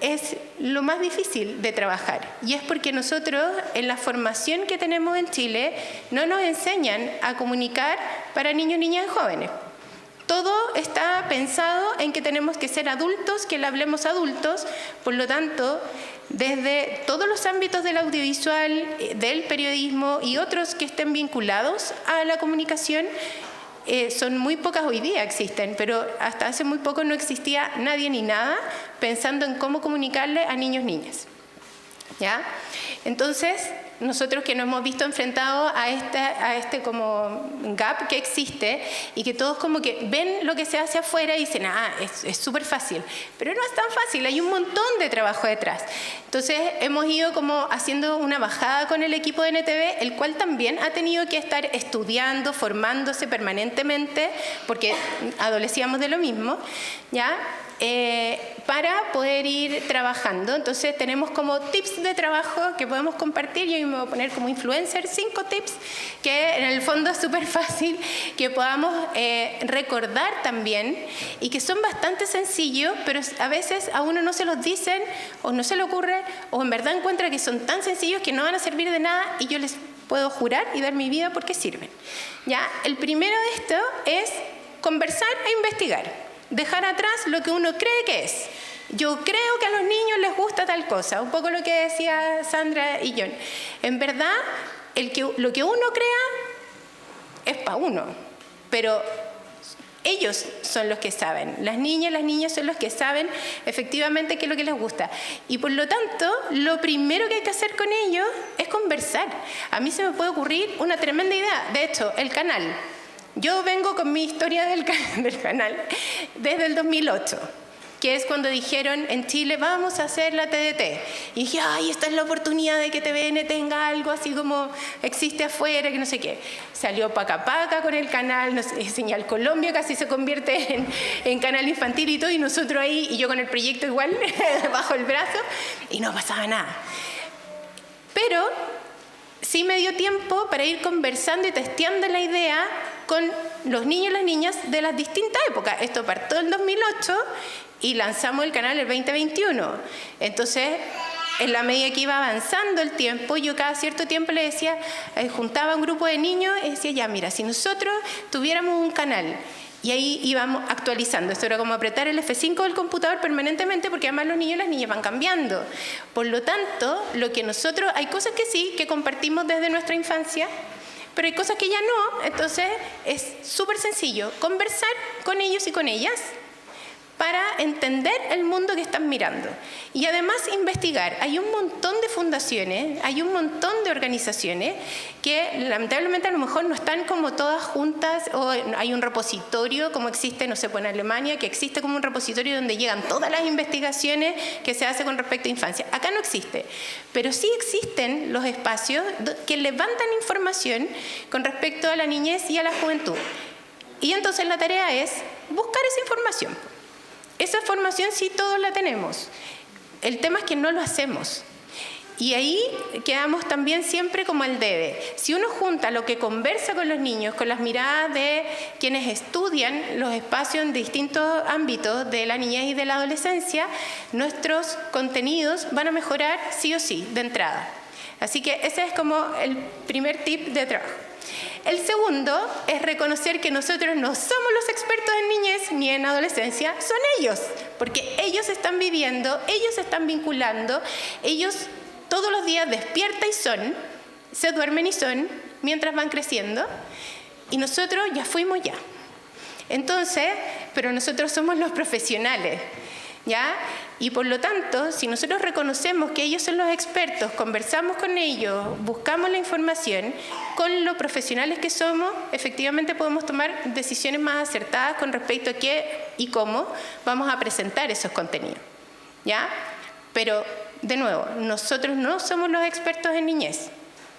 es lo más difícil de trabajar. Y es porque nosotros en la formación que tenemos en Chile no nos enseñan a comunicar para niños, niñas y jóvenes. Todo está pensado en que tenemos que ser adultos, que le hablemos a adultos, por lo tanto, desde todos los ámbitos del audiovisual, del periodismo y otros que estén vinculados a la comunicación, son muy pocas hoy día existen, pero hasta hace muy poco no existía nadie ni nada pensando en cómo comunicarle a niños, niñas, ¿ya? Entonces, nosotros que nos hemos visto enfrentados a este como gap que existe y que todos como que ven lo que se hace afuera y dicen, es súper fácil, pero no es tan fácil, hay un montón de trabajo detrás. Entonces hemos ido como haciendo una bajada con el equipo de NTV, el cual también ha tenido que estar estudiando, formándose permanentemente, porque adolecíamos de lo mismo, ¿ya? para poder ir trabajando. Entonces tenemos como tips de trabajo que podemos compartir. Yo me voy a poner como influencer 5 tips que en el fondo es súper fácil que podamos recordar también y que son bastante sencillos, pero a veces a uno no se los dicen o no se le ocurre o en verdad encuentra que son tan sencillos que no van a servir de nada y yo les puedo jurar y dar mi vida porque sirven. ¿Ya? El primero de esto es conversar e investigar. Dejar atrás lo que uno cree que es. Yo creo que a los niños les gusta tal cosa, un poco lo que decía Sandra y John. En verdad, lo que uno crea es para uno, pero ellos son los que saben. Las niñas son los que saben efectivamente qué es lo que les gusta. Y por lo tanto, lo primero que hay que hacer con ellos es conversar. A mí se me puede ocurrir una tremenda idea. De hecho, el canal. Yo vengo con mi historia del canal desde el 2008, que es cuando dijeron en Chile vamos a hacer la TDT. Y dije, ay, esta es la oportunidad de que TVN tenga algo así como existe afuera, que no sé qué. Salió Paca Paca con el canal, Señal Colombia casi se convierte en canal infantil y todo, y nosotros ahí, y yo con el proyecto igual, bajo el brazo, y no pasaba nada. Pero sí me dio tiempo para ir conversando y testeando la idea con los niños y las niñas de las distintas épocas. Esto partió en 2008 y lanzamos el canal el 2021. Entonces, en la medida que iba avanzando el tiempo, yo cada cierto tiempo le decía, juntaba un grupo de niños y decía, ya mira, si nosotros tuviéramos un canal, y ahí íbamos actualizando. Esto era como apretar el F5 del computador permanentemente, porque además los niños y las niñas van cambiando. Por lo tanto, hay cosas que sí, que compartimos desde nuestra infancia, pero hay cosas que ya no. Entonces es súper sencillo conversar con ellos y con ellas para entender el mundo que están mirando. Y además investigar. Hay un montón de fundaciones, hay un montón de organizaciones que lamentablemente a lo mejor no están como todas juntas, o hay un repositorio como existe, no sé, pues en Alemania, que existe como un repositorio donde llegan todas las investigaciones que se hace con respecto a infancia. Acá no existe, pero sí existen los espacios que levantan información con respecto a la niñez y a la juventud. Y entonces la tarea es buscar esa información. Esa formación sí todos la tenemos. El tema es que no lo hacemos. Y ahí quedamos también siempre como al debe. Si uno junta lo que conversa con los niños, con las miradas de quienes estudian los espacios en distintos ámbitos de la niñez y de la adolescencia, nuestros contenidos van a mejorar sí o sí, de entrada. Así que ese es como el primer tip de trabajo. El segundo es reconocer que nosotros no somos los expertos en niñez ni en adolescencia, son ellos, porque ellos están viviendo, ellos están vinculando, ellos todos los días despiertan y son, se duermen y son, mientras van creciendo, y nosotros ya fuimos ya. Entonces, pero nosotros somos los profesionales, ¿ya? Y por lo tanto, si nosotros reconocemos que ellos son los expertos, conversamos con ellos, buscamos la información, con los profesionales que somos, efectivamente podemos tomar decisiones más acertadas con respecto a qué y cómo vamos a presentar esos contenidos, ¿ya? Pero, de nuevo, nosotros no somos los expertos en niñez,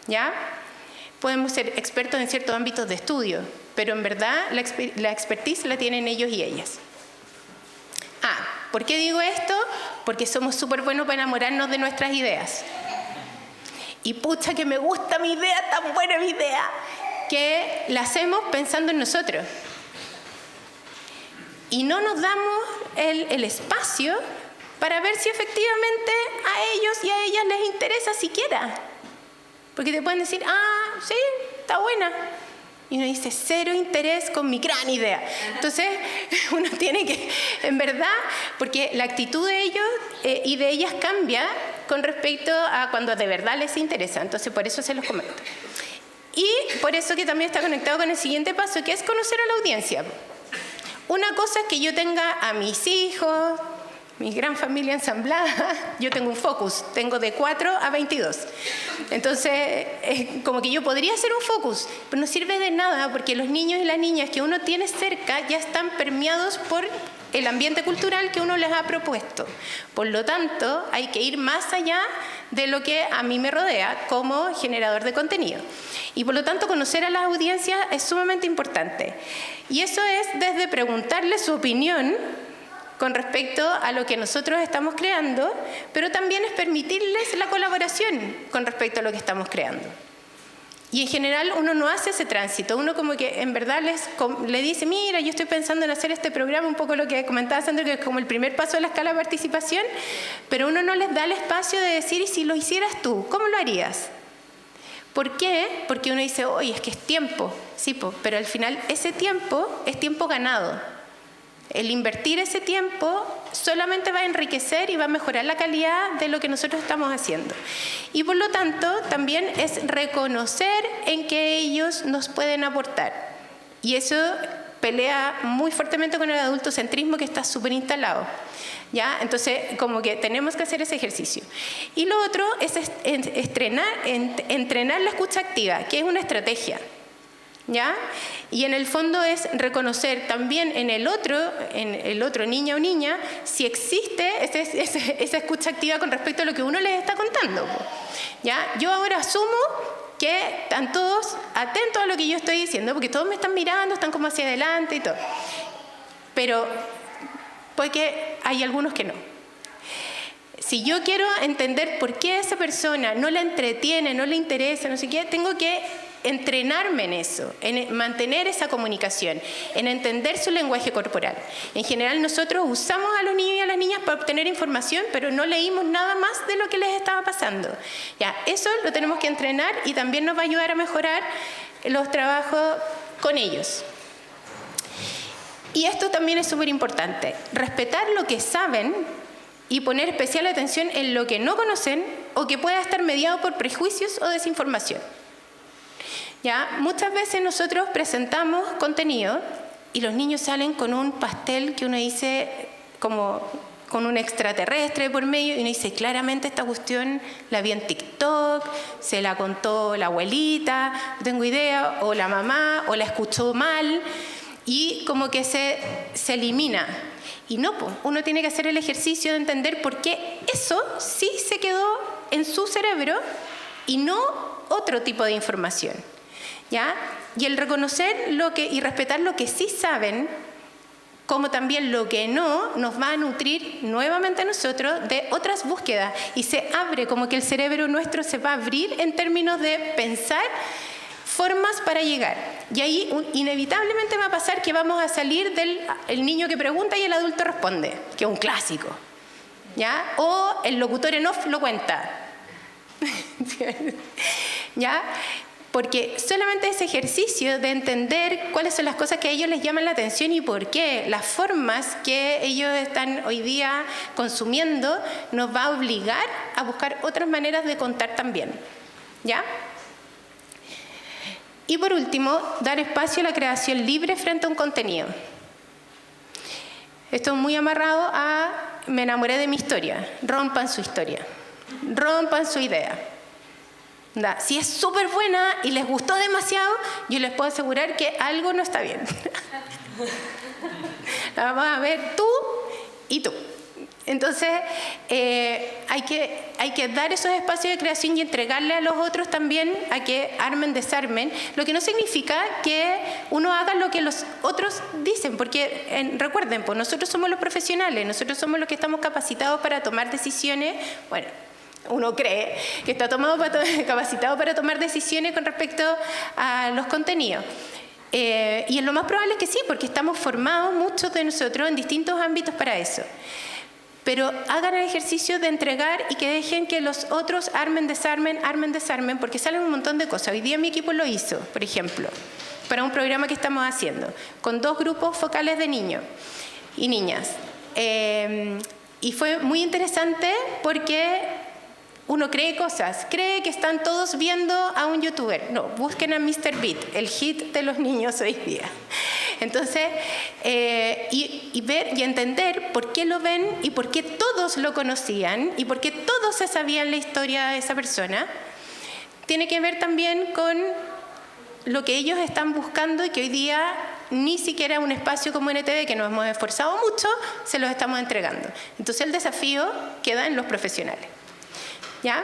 ¿ya? Podemos ser expertos en ciertos ámbitos de estudio, pero en verdad la expertise la tienen ellos y ellas. ¿Por qué digo esto? Porque somos súper buenos para enamorarnos de nuestras ideas. Y pucha que me gusta mi idea, tan buena mi idea, que la hacemos pensando en nosotros. Y no nos damos el espacio para ver si efectivamente a ellos y a ellas les interesa siquiera. Porque te pueden decir, sí, está buena. Y uno dice, cero interés con mi gran idea. Entonces, uno tiene que, en verdad, porque la actitud de ellos y de ellas cambia con respecto a cuando de verdad les interesa. Entonces, por eso se los comento. Y por eso que también está conectado con el siguiente paso, que es conocer a la audiencia. Una cosa es que yo tenga a mis hijos, mi gran familia ensamblada, yo tengo un focus, tengo de 4 a 22. Entonces, como que yo podría hacer un focus, pero no sirve de nada porque los niños y las niñas que uno tiene cerca ya están permeados por el ambiente cultural que uno les ha propuesto. Por lo tanto, hay que ir más allá de lo que a mí me rodea como generador de contenido. Y por lo tanto, conocer a las audiencias es sumamente importante. Y eso es desde preguntarle su opinión con respecto a lo que nosotros estamos creando, pero también es permitirles la colaboración con respecto a lo que estamos creando. Y en general uno no hace ese tránsito, uno como que en verdad le dice, mira, yo estoy pensando en hacer este programa, un poco lo que comentaba Sandra, que es como el primer paso de la escala de participación, pero uno no les da el espacio de decir, y si lo hicieras tú, ¿cómo lo harías? ¿Por qué? Porque uno dice, oye, es que es tiempo, sí, pero al final ese tiempo es tiempo ganado. El invertir ese tiempo solamente va a enriquecer y va a mejorar la calidad de lo que nosotros estamos haciendo. Y por lo tanto, también es reconocer en qué ellos nos pueden aportar. Y eso pelea muy fuertemente con el adultocentrismo que está súper instalado. ¿Ya? Entonces, como que tenemos que hacer ese ejercicio. Y lo otro es entrenar la escucha activa, que es una estrategia. ¿Ya? Y en el fondo es reconocer también en el otro niña o niña si existe esa escucha activa con respecto a lo que uno les está contando. ¿Ya? Yo ahora asumo que están todos atentos a lo que yo estoy diciendo, porque todos me están mirando, están como hacia adelante y todo. Pero porque hay algunos que no. Si yo quiero entender por qué esa persona no la entretiene, no le interesa, no sé qué, tengo que entrenarme en eso, en mantener esa comunicación, en entender su lenguaje corporal. En general nosotros usamos a los niños y a las niñas para obtener información, pero no leímos nada más de lo que les estaba pasando. Ya, eso lo tenemos que entrenar y también nos va a ayudar a mejorar los trabajos con ellos. Y esto también es súper importante, respetar lo que saben y poner especial atención en lo que no conocen o que pueda estar mediado por prejuicios o desinformación. ¿Ya? Muchas veces nosotros presentamos contenido y los niños salen con un pastel que uno dice como con un extraterrestre por medio y uno dice claramente esta cuestión la vi en TikTok, se la contó la abuelita, no tengo idea, o la mamá, o la escuchó mal y como que se elimina. Y no, pues, uno tiene que hacer el ejercicio de entender por qué eso sí se quedó en su cerebro y no otro tipo de información. ¿Ya? Y el reconocer y respetar lo que sí saben, como también lo que no, nos va a nutrir nuevamente a nosotros de otras búsquedas. Y se abre, como que el cerebro nuestro se va a abrir en términos de pensar formas para llegar. Y ahí inevitablemente va a pasar que vamos a salir del el niño que pregunta y el adulto responde, que es un clásico. ¿Ya? O el locutor en off lo cuenta. ¿Ya? Porque solamente ese ejercicio de entender cuáles son las cosas que a ellos les llaman la atención y por qué, las formas que ellos están hoy día consumiendo, nos va a obligar a buscar otras maneras de contar también. ¿Ya? Y por último, dar espacio a la creación libre frente a un contenido. Esto es muy amarrado a me enamoré de mi historia. Rompan su historia. Rompan su idea. Si es súper buena y les gustó demasiado, yo les puedo asegurar que algo no está bien. La vamos a ver tú y tú. Entonces, hay que dar esos espacios de creación y entregarle a los otros también a que armen, desarmen, lo que no significa que uno haga lo que los otros dicen, porque recuerden, pues nosotros somos los profesionales, nosotros somos los que estamos capacitados para tomar decisiones, bueno, uno cree que está capacitado para tomar decisiones con respecto a los contenidos. Y lo más probable es que sí, porque estamos formados muchos de nosotros en distintos ámbitos para eso. Pero hagan el ejercicio de entregar y que dejen que los otros armen, desarmen, porque salen un montón de cosas. Hoy día mi equipo lo hizo, por ejemplo, para un programa que estamos haciendo, con 2 grupos focales de niños y niñas. Y fue muy interesante porque uno cree cosas, cree que están todos viendo a un youtuber. No, busquen a Mr. Beat, el hit de los niños hoy día. Entonces, y ver y entender por qué lo ven y por qué todos lo conocían y por qué todos se sabían la historia de esa persona, tiene que ver también con lo que ellos están buscando y que hoy día ni siquiera un espacio como NTV, que nos hemos esforzado mucho, se los estamos entregando. Entonces el desafío queda en los profesionales. ¿Ya?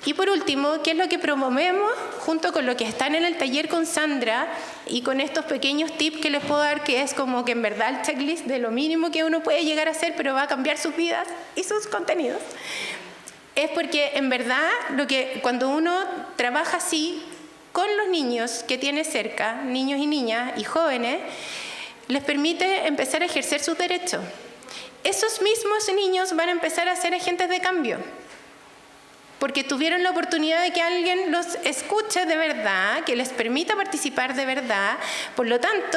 Y por último, ¿qué es lo que promovemos junto con lo que están en el taller con Sandra y con estos pequeños tips que les puedo dar, que es como que en verdad el checklist de lo mínimo que uno puede llegar a hacer, pero va a cambiar sus vidas y sus contenidos? Es porque en verdad cuando uno trabaja así con los niños que tiene cerca, niños y niñas y jóvenes, les permite empezar a ejercer sus derechos. Esos mismos niños van a empezar a ser agentes de cambio, porque tuvieron la oportunidad de que alguien los escuche de verdad, que les permita participar de verdad. Por lo tanto,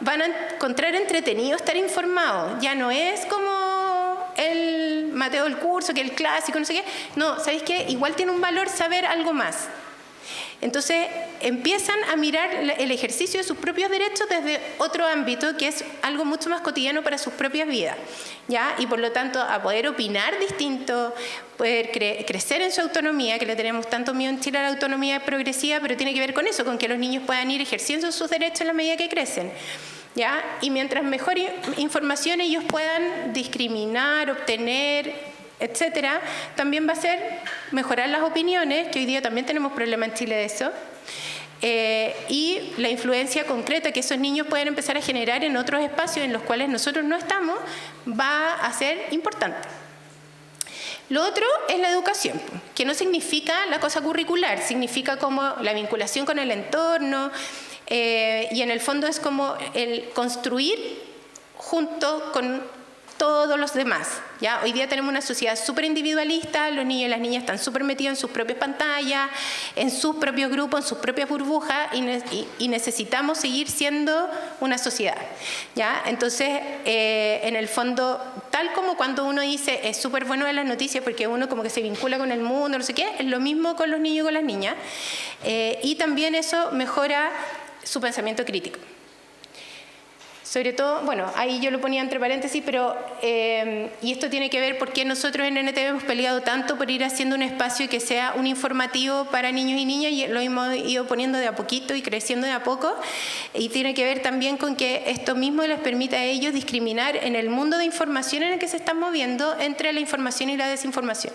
van a encontrar entretenido estar informados. Ya no es como el Mateo del curso, que el clásico, no sé qué. No, ¿sabéis qué? Igual tiene un valor saber algo más. Entonces, empiezan a mirar el ejercicio de sus propios derechos desde otro ámbito, que es algo mucho más cotidiano para sus propias vidas, ¿ya? Y por lo tanto, a poder opinar distinto, poder crecer en su autonomía, que le tenemos tanto miedo en Chile a la autonomía progresiva, pero tiene que ver con eso, con que los niños puedan ir ejerciendo sus derechos en la medida que crecen, ¿ya? Y mientras mejor información ellos puedan discriminar, obtener, etcétera, también va a ser mejorar las opiniones, que hoy día también tenemos problemas en Chile de eso, y la influencia concreta que esos niños pueden empezar a generar en otros espacios en los cuales nosotros no estamos, va a ser importante. Lo otro es la educación, que no significa la cosa curricular, significa como la vinculación con el entorno, y en el fondo es como el construir junto con todos los demás, ¿ya? Hoy día tenemos una sociedad súper individualista, los niños y las niñas están súper metidos en sus propias pantallas, en sus propios grupos, en sus propias burbujas, y necesitamos seguir siendo una sociedad, ¿ya? Entonces, en el fondo, tal como cuando uno dice es súper bueno ver las noticias porque uno como que se vincula con el mundo, no sé qué, es lo mismo con los niños y con las niñas, y también eso mejora su pensamiento crítico. Sobre todo, bueno, ahí yo lo ponía entre paréntesis, pero, y esto tiene que ver porque nosotros en NTV hemos peleado tanto por ir haciendo un espacio que sea un informativo para niños y niñas, y lo hemos ido poniendo de a poquito y creciendo de a poco, y tiene que ver también con que esto mismo les permite a ellos discriminar en el mundo de información en el que se están moviendo entre la información y la desinformación.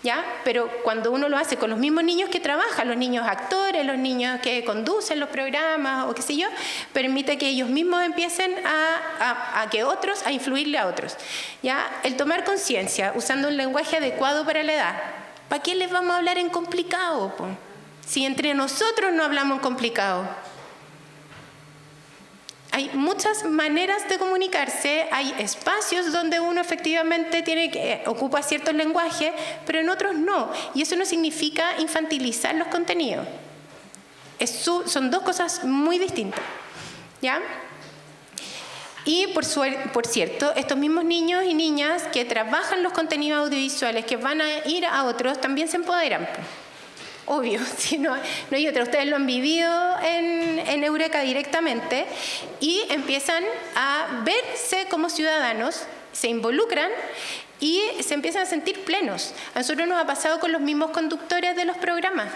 ¿Ya? Pero cuando uno lo hace con los mismos niños que trabajan, los niños actores, los niños que conducen los programas o qué sé yo, permite que ellos mismos empiecen a que otros, a influirle a otros. ¿Ya? El tomar conciencia usando un lenguaje adecuado para la edad. ¿Para qué les vamos a hablar en complicado, po? Si entre nosotros no hablamos en complicado? Hay muchas maneras de comunicarse, hay espacios donde uno efectivamente ocupa ciertos lenguajes, pero en otros no. Y eso no significa infantilizar los contenidos. Son dos cosas muy distintas, ¿ya? Y por cierto, estos mismos niños y niñas que trabajan los contenidos audiovisuales, que van a ir a otros, también se empoderan. Obvio, si no hay otra. Ustedes lo han vivido en Eureka directamente y empiezan a verse como ciudadanos, se involucran y se empiezan a sentir plenos. A nosotros nos ha pasado con los mismos conductores de los programas,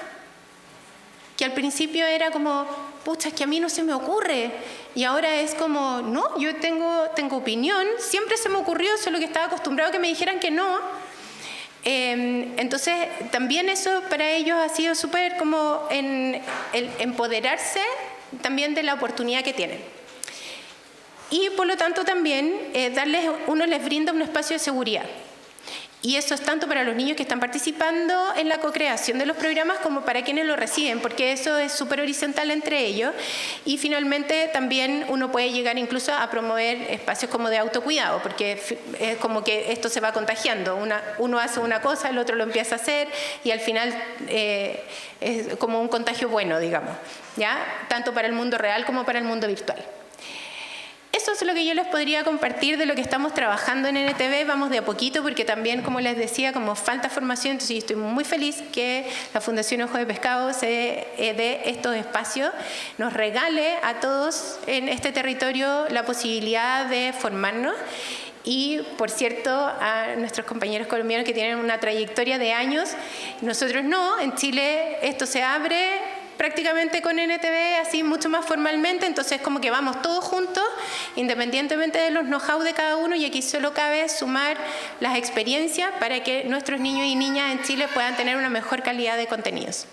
que al principio era como, pucha, es que a mí no se me ocurre. Y ahora es como, no, yo tengo opinión, siempre se me ocurrió, solo que estaba acostumbrado a que me dijeran que no. Entonces también eso para ellos ha sido súper como el empoderarse también de la oportunidad que tienen, y por lo tanto también uno les brinda un espacio de seguridad, y eso es tanto para los niños que están participando en la co-creación de los programas como para quienes lo reciben, porque eso es súper horizontal entre ellos. Y finalmente también uno puede llegar incluso a promover espacios como de autocuidado, porque es como que esto se va contagiando. Uno hace una cosa, el otro lo empieza a hacer, y al final es como un contagio bueno, digamos, ¿ya? Tanto para el mundo real como para el mundo virtual. Eso es lo que yo les podría compartir de lo que estamos trabajando en NTV. Vamos de a poquito porque también, como les decía, como falta formación, entonces yo estoy muy feliz que la Fundación Ojo de Pescado se dé estos espacios, nos regale a todos en este territorio la posibilidad de formarnos. Y, por cierto, a nuestros compañeros colombianos que tienen una trayectoria de años, nosotros no. En Chile esto se abre prácticamente con NTV, así mucho más formalmente, entonces como que vamos todos juntos, independientemente de los know-how de cada uno, y aquí solo cabe sumar las experiencias para que nuestros niños y niñas en Chile puedan tener una mejor calidad de contenidos.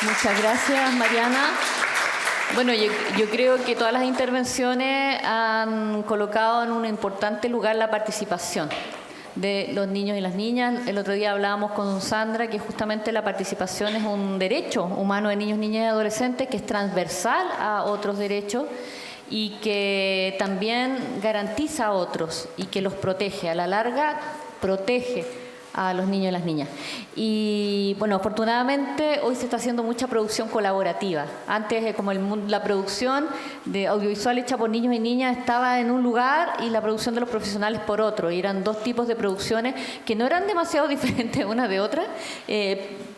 Muchas gracias, Mariana. Bueno, yo creo que todas las intervenciones han colocado en un importante lugar la participación de los niños y las niñas. El otro día hablábamos con Sandra que justamente la participación es un derecho humano de niños, niñas y adolescentes que es transversal a otros derechos y que también garantiza a otros y que los protege. A la larga, protege a los niños y las niñas. Y bueno, afortunadamente hoy se está haciendo mucha producción colaborativa. Antes, como la producción de audiovisual hecha por niños y niñas estaba en un lugar y la producción de los profesionales por otro. Y eran dos tipos de producciones que no eran demasiado diferentes una de otra,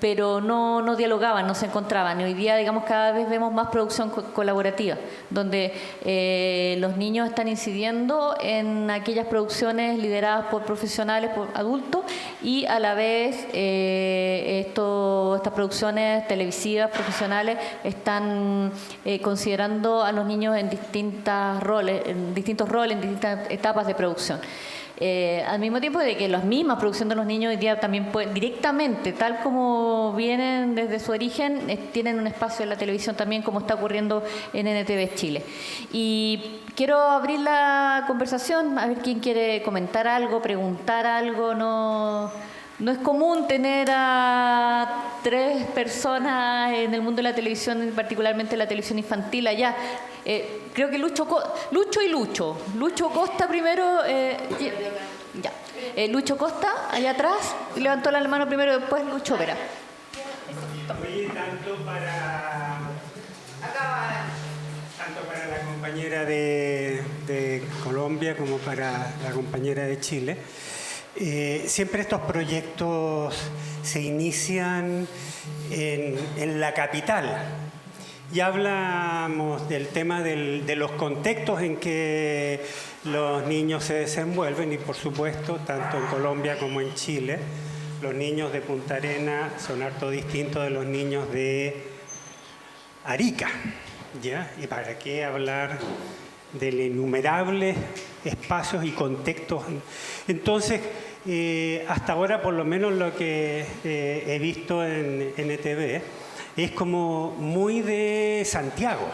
pero no dialogaban, no se encontraban. Y hoy día, digamos, cada vez vemos más producción colaborativa, donde los niños están incidiendo en aquellas producciones lideradas por profesionales, por adultos, y a la vez estas producciones televisivas profesionales están considerando a los niños en distintos roles, en distintas etapas de producción. Al mismo tiempo de que la misma producción de los niños hoy día también directamente, tal como vienen desde su origen, tienen un espacio en la televisión también, como está ocurriendo en NTV Chile. Y quiero abrir la conversación, a ver quién quiere comentar algo, preguntar algo. No es común tener a 3 personas en el mundo de la televisión, particularmente la televisión infantil allá. Creo que Lucho y Lucho. Lucho Costa primero. Lucho Costa, allá atrás, levantó la mano primero, después Lucho Vera.
Oye, tanto para la compañera de Colombia como para la compañera de Chile. Siempre estos proyectos se inician en la capital. Ya hablamos del tema de los contextos en que los niños se desenvuelven y, por supuesto, tanto en Colombia como en Chile, los niños de Punta Arenas son harto distintos de los niños de Arica, ¿ya? ¿Y para qué hablar de los innumerables espacios y contextos? Entonces, hasta ahora, por lo menos lo que he visto en NTV, es como muy de Santiago,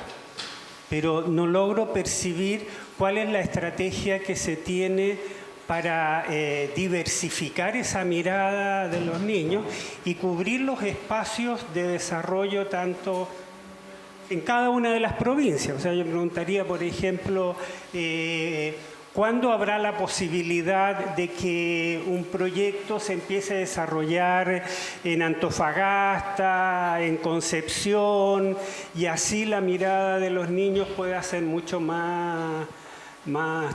pero no logro percibir cuál es la estrategia que se tiene para diversificar esa mirada de los niños y cubrir los espacios de desarrollo tanto en cada una de las provincias. O sea, yo preguntaría, por ejemplo, ¿cuándo habrá la posibilidad de que un proyecto se empiece a desarrollar en Antofagasta, en Concepción, y así la mirada de los niños pueda ser mucho más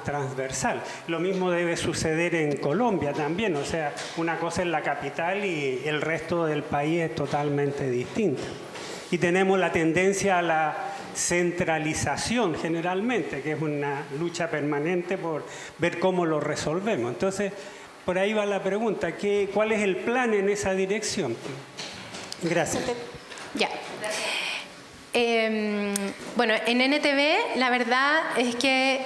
transversal? Lo mismo debe suceder en Colombia también. O sea, una cosa es la capital y el resto del país es totalmente distinta. Y tenemos la tendencia a la centralización generalmente, que es una lucha permanente por ver cómo lo resolvemos. Entonces, por ahí va la pregunta, ¿cuál es el plan en esa dirección? Gracias.
Ya. Bueno, en NTV la verdad es que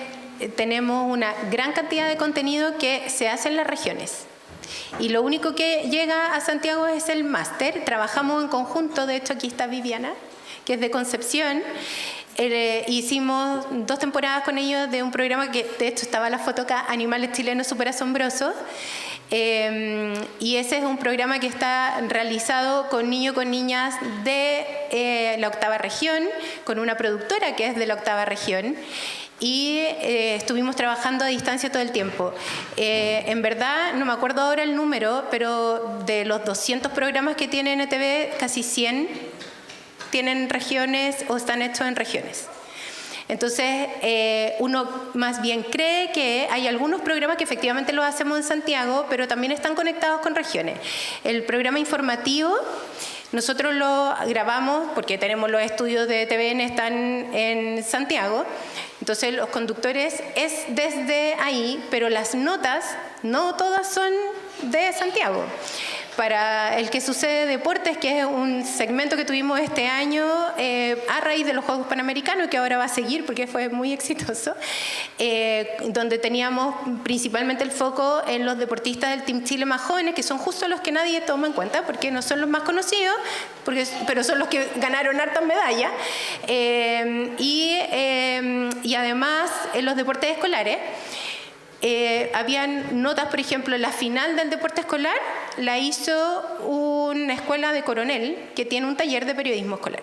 tenemos una gran cantidad de contenido que se hace en las regiones. Y lo único que llega a Santiago es el máster. Trabajamos en conjunto, de hecho aquí está Viviana, que es de Concepción. Hicimos 2 temporadas con ellos de un programa que de hecho estaba la foto acá, Animales Chilenos Súper Asombrosos. Y ese es un programa que está realizado con niños, con niñas de la 8ª región, con una productora que es de la 8ª región. Y estuvimos trabajando a distancia todo el tiempo. En verdad, no me acuerdo ahora el número, pero de los 200 programas que tiene NTV, casi 100 tienen regiones o están hechos en regiones. Entonces, uno más bien cree que hay algunos programas que efectivamente los hacemos en Santiago, pero también están conectados con regiones. El programa informativo, nosotros lo grabamos porque tenemos los estudios de TVN, están en Santiago. Entonces, los conductores es desde ahí, pero las notas no todas son de Santiago. Para el que sucede deportes, que es un segmento que tuvimos este año a raíz de los Juegos Panamericanos, que ahora va a seguir porque fue muy exitoso, donde teníamos principalmente el foco en los deportistas del Team Chile más jóvenes, que son justo los que nadie toma en cuenta, porque no son los más conocidos, pero son los que ganaron hartas medallas. Y además en los deportes escolares, habían notas, por ejemplo, la final del deporte escolar la hizo una escuela de Coronel que tiene un taller de periodismo escolar.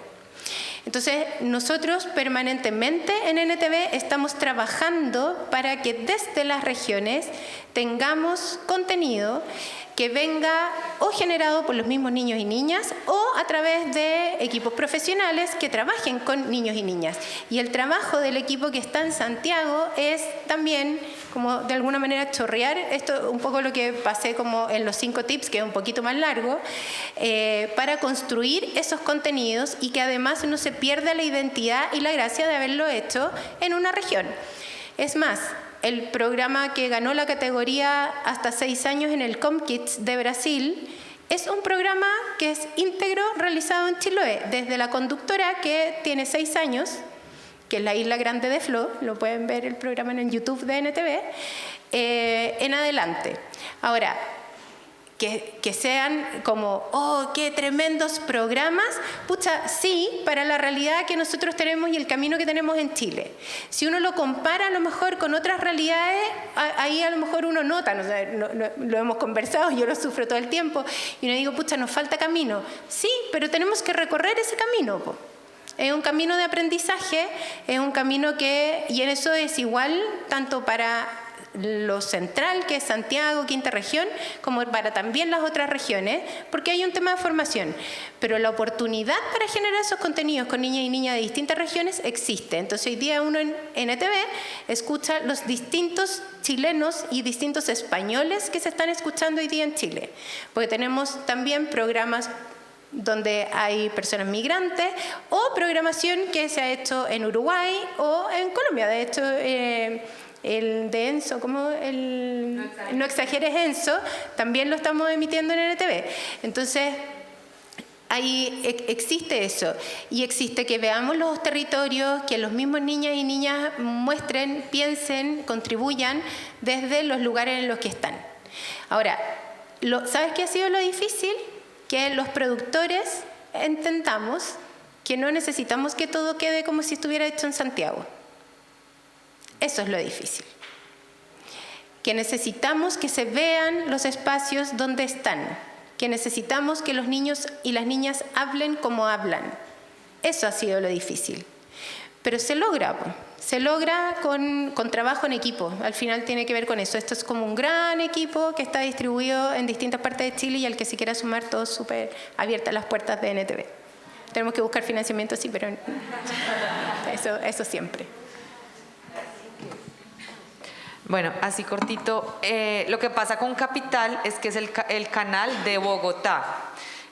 Entonces, nosotros permanentemente en NTV estamos trabajando para que desde las regiones tengamos contenido que venga o generado por los mismos niños y niñas o a través de equipos profesionales que trabajen con niños y niñas. Y el trabajo del equipo que está en Santiago es también, como de alguna manera, chorrear, esto un poco lo que pasé como en los 5 tips, que es un poquito más largo, para construir esos contenidos y que además no se pierda la identidad y la gracia de haberlo hecho en una región. Es más, el programa que ganó la categoría hasta 6 años en el ComKids de Brasil es un programa que es íntegro realizado en Chiloé, desde la conductora que tiene 6 años, que es la Isla Grande de Flo, lo pueden ver el programa en el YouTube de NTV, en adelante. Ahora, que sean como, ¡oh, qué tremendos programas! Pucha, sí, para la realidad que nosotros tenemos y el camino que tenemos en Chile. Si uno lo compara a lo mejor con otras realidades, ahí a lo mejor uno nota, ¿no? Lo hemos conversado, yo lo sufro todo el tiempo, y uno digo, pucha, nos falta camino. Sí, pero tenemos que recorrer ese camino, po. Es un camino de aprendizaje, es un camino que, y en eso es igual tanto para lo central, que es Santiago, quinta región, como para también las otras regiones, porque hay un tema de formación. Pero la oportunidad para generar esos contenidos con niñas y niñas de distintas regiones existe. Entonces hoy día uno en NTV escucha los distintos chilenos y distintos españoles que se están escuchando hoy día en Chile, porque tenemos también programas donde hay personas migrantes o programación que se ha hecho en Uruguay o en Colombia. De hecho, el de Enzo, como el No Exageres Enzo, también lo estamos emitiendo en NTV. Entonces, ahí existe eso, y existe que veamos los territorios, que los mismos niñas y niñas muestren, piensen, contribuyan desde los lugares en los que están. Ahora, ¿sabes qué ha sido lo difícil? Que los productores entendamos que no necesitamos que todo quede como si estuviera hecho en Santiago. Eso es lo difícil. Que necesitamos que se vean los espacios donde están, que necesitamos que los niños y las niñas hablen como hablan. Eso ha sido lo difícil. Pero se logra con trabajo en equipo. Al final tiene que ver con eso. Esto es como un gran equipo que está distribuido en distintas partes de Chile y al que se quiera sumar, todos súper abiertas las puertas de NTV. Tenemos que buscar financiamiento, sí, pero eso siempre.
Bueno, así cortito, lo que pasa con Capital es que es el canal de Bogotá.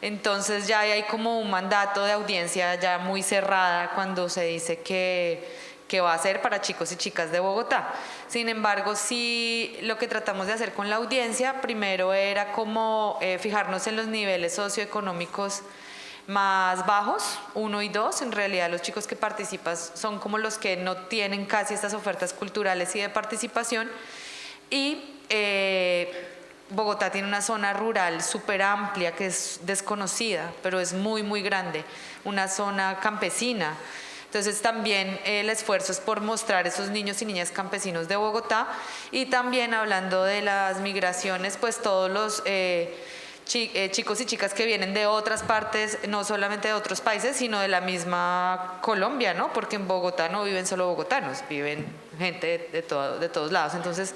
Entonces ya hay como un mandato de audiencia ya muy cerrada cuando se dice que va a ser para chicos y chicas de Bogotá. Sin embargo, sí, lo que tratamos de hacer con la audiencia primero era como fijarnos en los niveles socioeconómicos más bajos, 1 y 2. En realidad los chicos que participan son como los que no tienen casi estas ofertas culturales y de participación. Y Bogotá tiene una zona rural súper amplia que es desconocida, pero es muy, muy grande, una zona campesina. Entonces también el esfuerzo es por mostrar esos niños y niñas campesinos de Bogotá, y también hablando de las migraciones, pues todos los chicos y chicas que vienen de otras partes, no solamente de otros países, sino de la misma Colombia, ¿no? Porque en Bogotá no viven solo bogotanos, viven gente de todos lados. Entonces,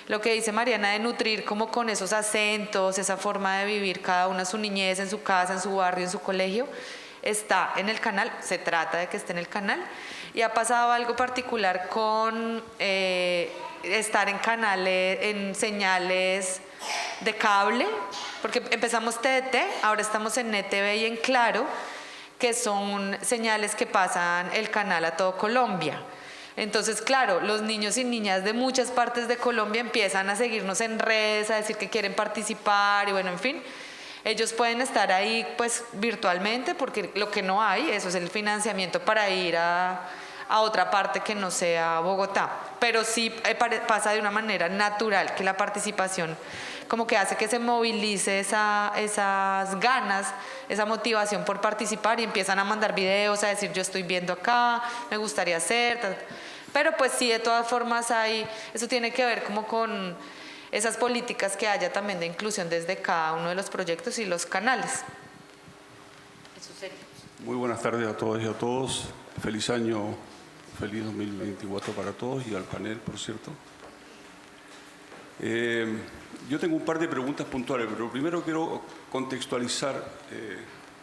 lo que dice Mariana de nutrir como con esos acentos, esa forma de vivir cada una su niñez en su casa, en su barrio, en su colegio, está en el canal, se trata de que esté en el canal. Y ha pasado algo particular con estar en canales, en señales de cable, porque empezamos TDT, ahora estamos en NTV y en Claro, que son señales que pasan el canal a todo Colombia. Entonces, claro, los niños y niñas de muchas partes de Colombia empiezan a seguirnos en redes, a decir que quieren participar y bueno, en fin. ellos pueden estar ahí pues virtualmente, porque lo que no hay, eso es el financiamiento para ir a otra parte que no sea Bogotá. Pero sí pasa de una manera natural, que la participación como que hace que se movilice esas ganas, esa motivación por participar, y empiezan a mandar videos, a decir yo estoy viendo acá, me gustaría hacer, pero pues sí, de todas formas eso tiene que ver como con esas políticas que haya también de inclusión desde cada uno de los proyectos y los canales. Eso sería.
Muy buenas tardes a todas y a todos, feliz año, feliz 2024 para todos y al panel, por cierto. Yo tengo un par de preguntas puntuales, pero primero quiero contextualizar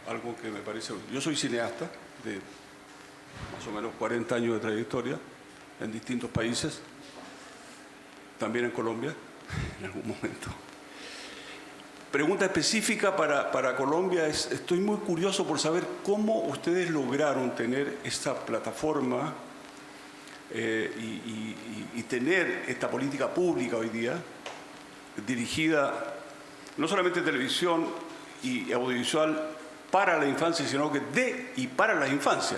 algo que me parece... Yo soy cineasta de más o menos 40 años de trayectoria en distintos países, también en Colombia, en algún momento. Pregunta específica para Colombia es, estoy muy curioso por saber cómo ustedes lograron tener esta plataforma y tener esta política pública hoy día, dirigida no solamente en televisión y audiovisual para la infancia, sino que de y para la infancia,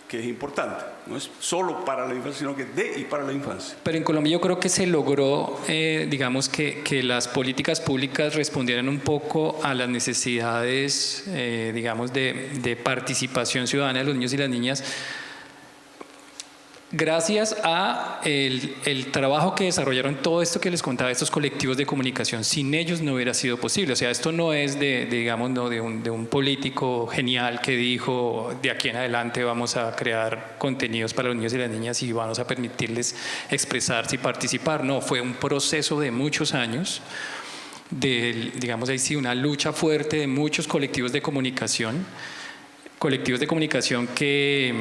que es importante. No es solo para la infancia, sino que de y para la infancia.
Pero en Colombia yo creo que se logró, digamos, que las políticas públicas respondieran un poco a las necesidades, digamos, de participación ciudadana de los niños y las niñas, gracias a el trabajo que desarrollaron todo esto que les contaba, estos colectivos de comunicación. Sin ellos no hubiera sido posible. O sea, esto no es digamos, no de un político genial que dijo de aquí en adelante vamos a crear contenidos para los niños y las niñas y vamos a permitirles expresarse y participar. No, fue un proceso de muchos años, digamos ahí sí, una lucha fuerte de muchos colectivos de comunicación que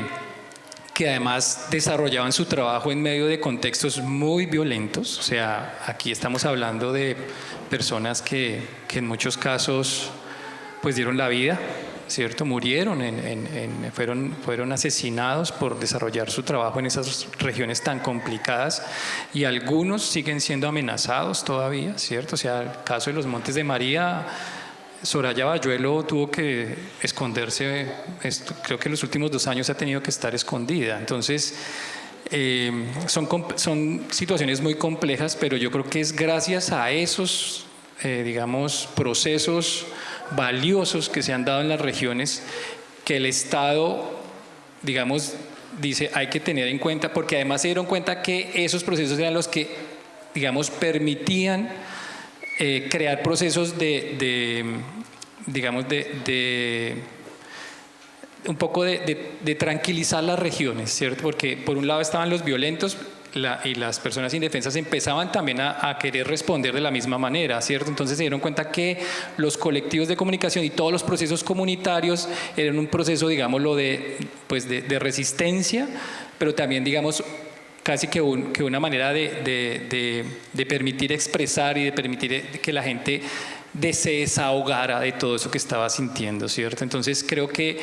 además desarrollaban su trabajo en medio de contextos muy violentos. O sea, aquí estamos hablando de personas que en muchos casos pues dieron la vida, ¿cierto? Murieron, fueron asesinados por desarrollar su trabajo en esas regiones tan complicadas, y algunos siguen siendo amenazados todavía, ¿cierto? O sea, el caso de los Montes de María, Soraya Bayuelo tuvo que esconderse, creo que en los últimos 2 años ha tenido que estar escondida. Entonces, son situaciones muy complejas, pero yo creo que es gracias a esos, digamos, procesos valiosos que se han dado en las regiones que el Estado, digamos, dice hay que tener en cuenta, porque además se dieron cuenta que esos procesos eran los que, digamos, permitían crear procesos digamos, un poco de tranquilizar las regiones, ¿cierto? Porque por un lado estaban los violentos y las personas indefensas empezaban también a querer responder de la misma manera, ¿cierto? Entonces se dieron cuenta que los colectivos de comunicación y todos los procesos comunitarios eran un proceso, digámoslo, de resistencia, pero también, digamos, casi que una manera de permitir expresar y de permitir que la gente se desahogara de todo eso que estaba sintiendo, ¿cierto? Entonces creo que,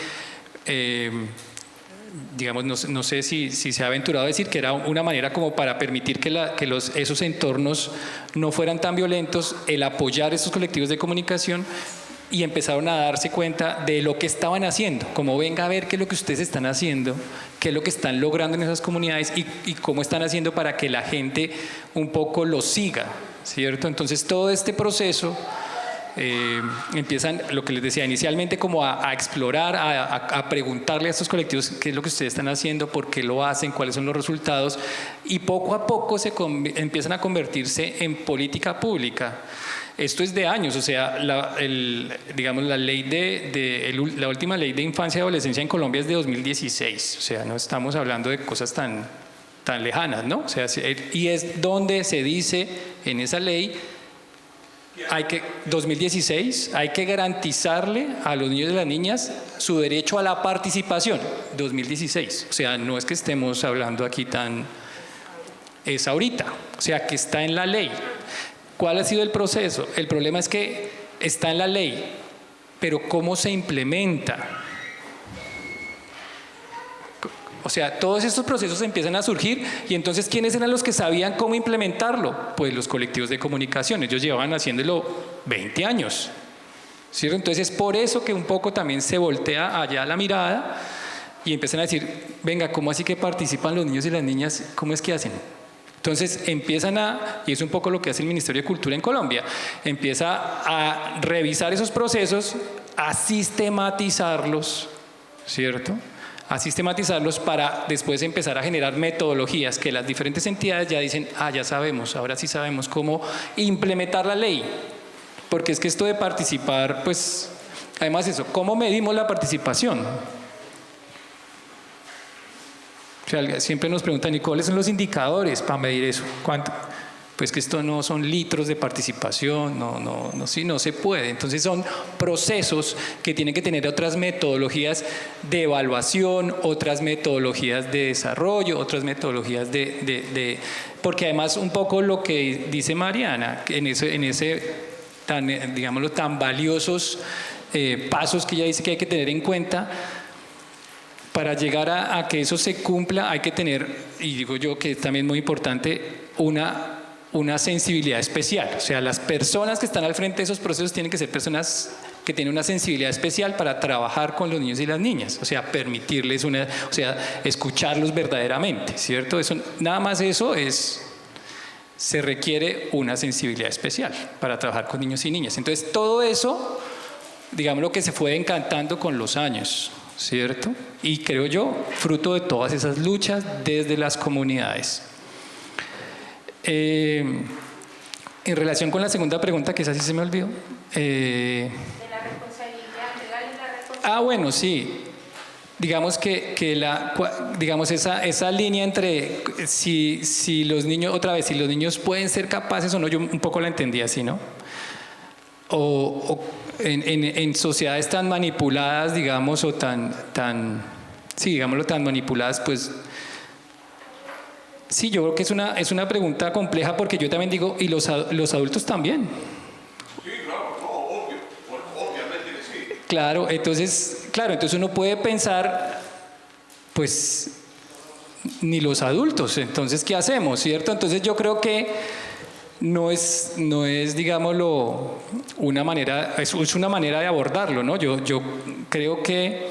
digamos, no sé si se ha aventurado a decir que era una manera como para permitir que esos entornos no fueran tan violentos, el apoyar esos colectivos de comunicación, y empezaron a darse cuenta de lo que estaban haciendo, como venga a ver qué es lo que ustedes están haciendo, qué es lo que están logrando en esas comunidades y cómo están haciendo para que la gente un poco lo siga, ¿cierto? Entonces todo este proceso empiezan, lo que les decía inicialmente, como a explorar, a preguntarle a estos colectivos qué es lo que ustedes están haciendo, por qué lo hacen, cuáles son los resultados, y poco a poco empiezan a convertirse en política pública. Esto es de años, o sea, digamos, la última ley de infancia y adolescencia en Colombia es de 2016, o sea, no estamos hablando de cosas tan lejanas, ¿no? O sea, y es donde se dice en esa ley, 2016, hay que garantizarle a los niños y las niñas su derecho a la participación, 2016, o sea, no es que estemos hablando aquí es ahorita, o sea, que está en la ley. ¿Cuál ha sido el proceso? El problema es que está en la ley, pero ¿cómo se implementa? O sea, todos estos procesos empiezan a surgir, y entonces, ¿quiénes eran los que sabían cómo implementarlo? Pues los colectivos de comunicación. Ellos llevaban haciéndolo 20 años. ¿cierto? Entonces es por eso que un poco también se voltea allá la mirada y empiezan a decir, venga, ¿cómo así que participan los niños y las niñas? ¿Cómo es que hacen? Entonces empiezan y es un poco lo que hace el Ministerio de Cultura en Colombia, empieza a revisar esos procesos, a sistematizarlos, ¿cierto? A sistematizarlos para después empezar a generar metodologías que las diferentes entidades ya dicen, ya sabemos, ahora sí sabemos cómo implementar la ley. Porque es que esto de participar, pues, además eso, ¿cómo medimos la participación? O sea, siempre nos preguntan, ¿y cuáles son los indicadores para medir eso? ¿Cuánto? Pues que esto no son litros de participación, no se puede. Entonces son procesos que tienen que tener otras metodologías de evaluación, otras metodologías de desarrollo, otras metodologías porque además un poco lo que dice Mariana, en ese tan, digámoslo, tan valiosos pasos que ella dice que hay que tener en cuenta. Para llegar a que eso se cumpla hay que tener, y digo yo que es también muy importante, una sensibilidad especial. O sea, las personas que están al frente de esos procesos tienen que ser personas que tienen una sensibilidad especial para trabajar con los niños y las niñas. O sea, permitirles escucharlos verdaderamente, ¿cierto? Eso, nada más eso se requiere una sensibilidad especial para trabajar con niños y niñas. Entonces, todo eso, digamos, lo que se fue encantando con los años, ¿cierto? Y creo yo, fruto de todas esas luchas desde las comunidades. En relación con la segunda pregunta, que esa sí se me olvidó.
De la responsabilidad, legal y la responsabilidad.
Bueno, sí. Digamos digamos esa línea entre si los niños, otra vez, si los niños pueden ser capaces o no, yo un poco la entendí así, ¿no? O en sociedades tan manipuladas, digamos, o sí, digámoslo, tan manipuladas, pues sí, yo creo que es una pregunta compleja, porque yo también digo, y los adultos también.
Sí, claro, no, obvio, obviamente que sí.
Claro, entonces uno puede pensar, pues, ni los adultos, entonces, ¿qué hacemos, cierto? Entonces yo creo que no es digámoslo, una manera, es una manera de abordarlo, ¿no? Yo creo que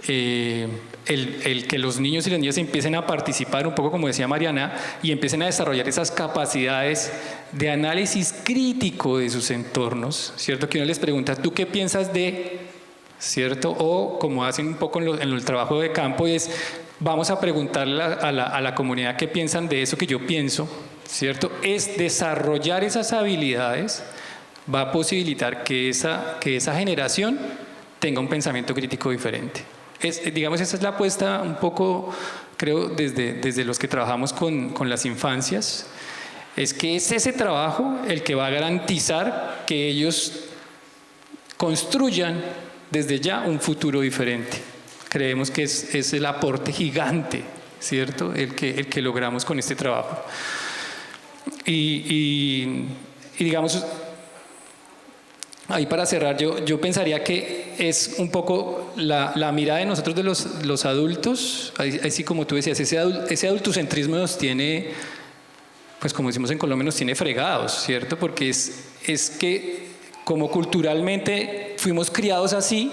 el que los niños y las niñas empiecen a participar, un poco como decía Mariana, y empiecen a desarrollar esas capacidades de análisis crítico de sus entornos, ¿cierto? Que uno les pregunta, ¿tú qué piensas de...? ¿Cierto? O como hacen un poco en el trabajo de campo, es vamos a preguntarle a la comunidad qué piensan de eso que yo pienso, ¿cierto? Es desarrollar esas habilidades, va a posibilitar que esa generación tenga un pensamiento crítico diferente. Digamos, esa es la apuesta un poco, creo, desde los que trabajamos con las infancias, es que es ese trabajo el que va a garantizar que ellos construyan desde ya un futuro diferente. Creemos que es el aporte gigante, ¿cierto?, el que logramos con este trabajo. Y digamos, ahí para cerrar, yo pensaría que es un poco la mirada de nosotros de los adultos, así como tú decías, ese adultocentrismo nos tiene, pues como decimos en Colombia, nos tiene fregados, ¿cierto? Porque es que como culturalmente fuimos criados así,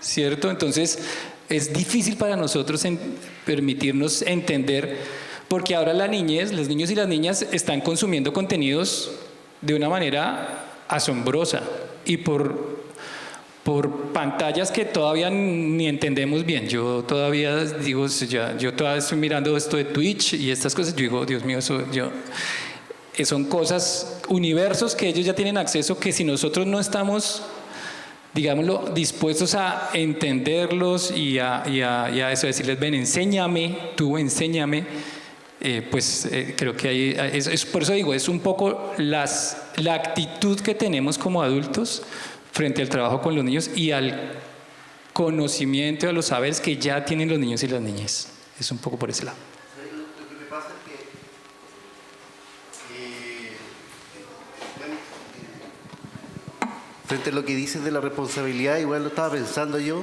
¿cierto? Entonces es difícil para nosotros permitirnos entender, porque ahora la niñez, los niños y las niñas están consumiendo contenidos de una manera asombrosa y por pantallas que todavía ni entendemos bien. Yo todavía digo, yo todavía estoy mirando esto de Twitch y estas cosas, yo digo, Dios mío, son cosas, universos que ellos ya tienen acceso, que si nosotros no estamos, digámoslo, dispuestos a entenderlos y a eso, decirles, ven, enséñame, pues creo que ahí, por eso digo, es un poco la actitud que tenemos como adultos frente al trabajo con los niños y al conocimiento de los saberes que ya tienen los niños y las niñas. Es un poco por ese lado.
Lo que me pasa es que frente a lo que dices de la responsabilidad, igual lo estaba pensando yo,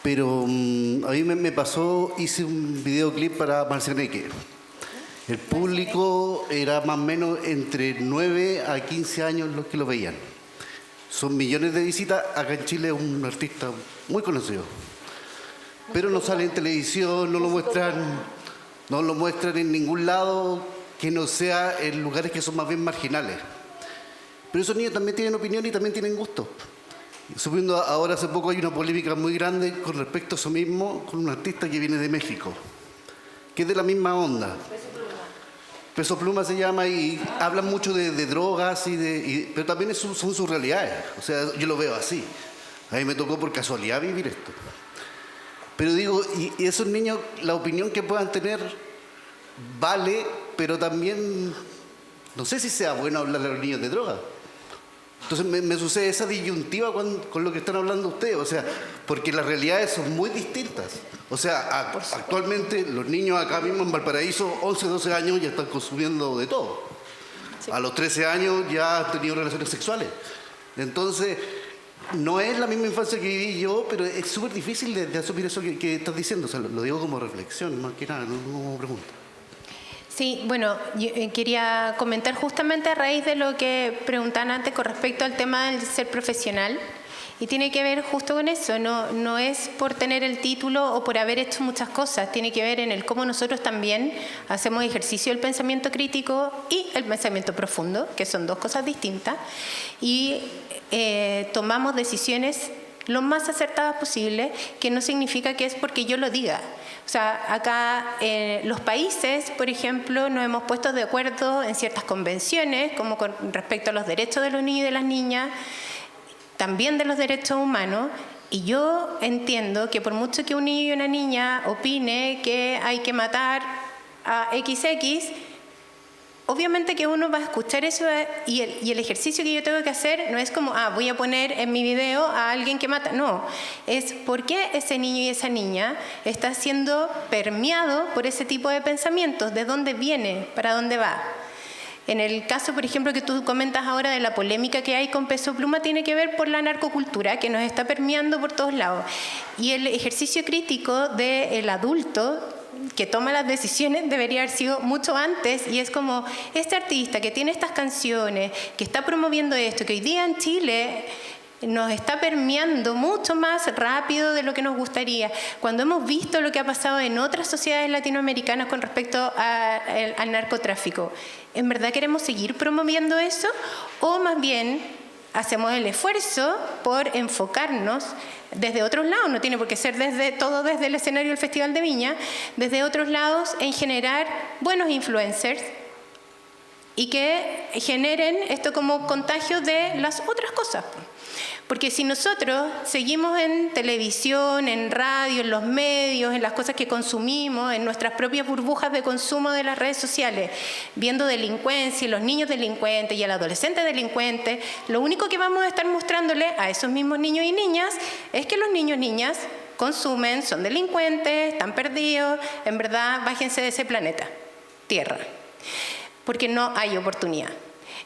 pero a mí me pasó, hice un videoclip para Marcianeque. El público era más o menos entre 9 a 15 años los que lo veían. son millones de visitas. Acá en Chile es un artista muy conocido. Pero no sale en televisión, no lo muestran en ningún lado que no sea en lugares que son más bien marginales. Pero esos niños también tienen opinión y también tienen gusto. Subiendo ahora hace poco hay una polémica muy grande con respecto a eso mismo, con un artista que viene de México, que es de la misma onda. Peso Pluma se llama y hablan mucho de drogas, pero también son sus realidades. O sea, yo lo veo así. A mí me tocó por casualidad vivir esto. Pero digo, y esos niños, la opinión que puedan tener vale, pero también no sé si sea bueno hablarle a los niños de drogas. Entonces me sucede esa disyuntiva con lo que están hablando ustedes, o sea, porque las realidades son muy distintas. O sea, actualmente los niños acá mismo en Valparaíso, 11, 12 años, ya están consumiendo de todo. Sí. A los 13 años ya han tenido relaciones sexuales. Entonces, no es la misma infancia que viví yo, pero es súper difícil de asumir eso que estás diciendo. O sea, lo digo como reflexión, más que nada, no como pregunta.
Sí, bueno, yo quería comentar justamente a raíz de lo que preguntaban antes con respecto al tema del ser profesional. Y tiene que ver justo con eso, no es por tener el título o por haber hecho muchas cosas, tiene que ver en el cómo nosotros también hacemos ejercicio del pensamiento crítico y el pensamiento profundo, que son dos cosas distintas, y tomamos decisiones lo más acertadas posible, que no significa que es porque yo lo diga. O sea, acá los países, por ejemplo, nos hemos puesto de acuerdo en ciertas convenciones, como con respecto a los derechos de los niños y de las niñas, también de los derechos humanos, y yo entiendo que por mucho que un niño y una niña opine que hay que matar a XX, obviamente que uno va a escuchar eso y el ejercicio que yo tengo que hacer no es como, voy a poner en mi video a alguien que mata. No, es por qué ese niño y esa niña está siendo permeado por ese tipo de pensamientos, de dónde viene, para dónde va. En el caso, por ejemplo, que tú comentas ahora de la polémica que hay con Peso Pluma, tiene que ver por la narcocultura que nos está permeando por todos lados. Y el ejercicio crítico del adulto que toma las decisiones debería haber sido mucho antes, y es como este artista que tiene estas canciones, que está promoviendo esto, que hoy día en Chile nos está permeando mucho más rápido de lo que nos gustaría. Cuando hemos visto lo que ha pasado en otras sociedades latinoamericanas con respecto al narcotráfico, ¿en verdad queremos seguir promoviendo eso? ¿O más bien hacemos el esfuerzo por enfocarnos desde otros lados? No tiene por qué ser desde el escenario del Festival de Viña, desde otros lados, en generar buenos influencers y que generen esto como contagio de las otras cosas. Porque si nosotros seguimos en televisión, en radio, en los medios, en las cosas que consumimos, en nuestras propias burbujas de consumo de las redes sociales, viendo delincuencia y los niños delincuentes y el adolescente delincuente, lo único que vamos a estar mostrándole a esos mismos niños y niñas es que los niños y niñas consumen, son delincuentes, están perdidos, en verdad bájense de ese planeta, Tierra, porque no hay oportunidad.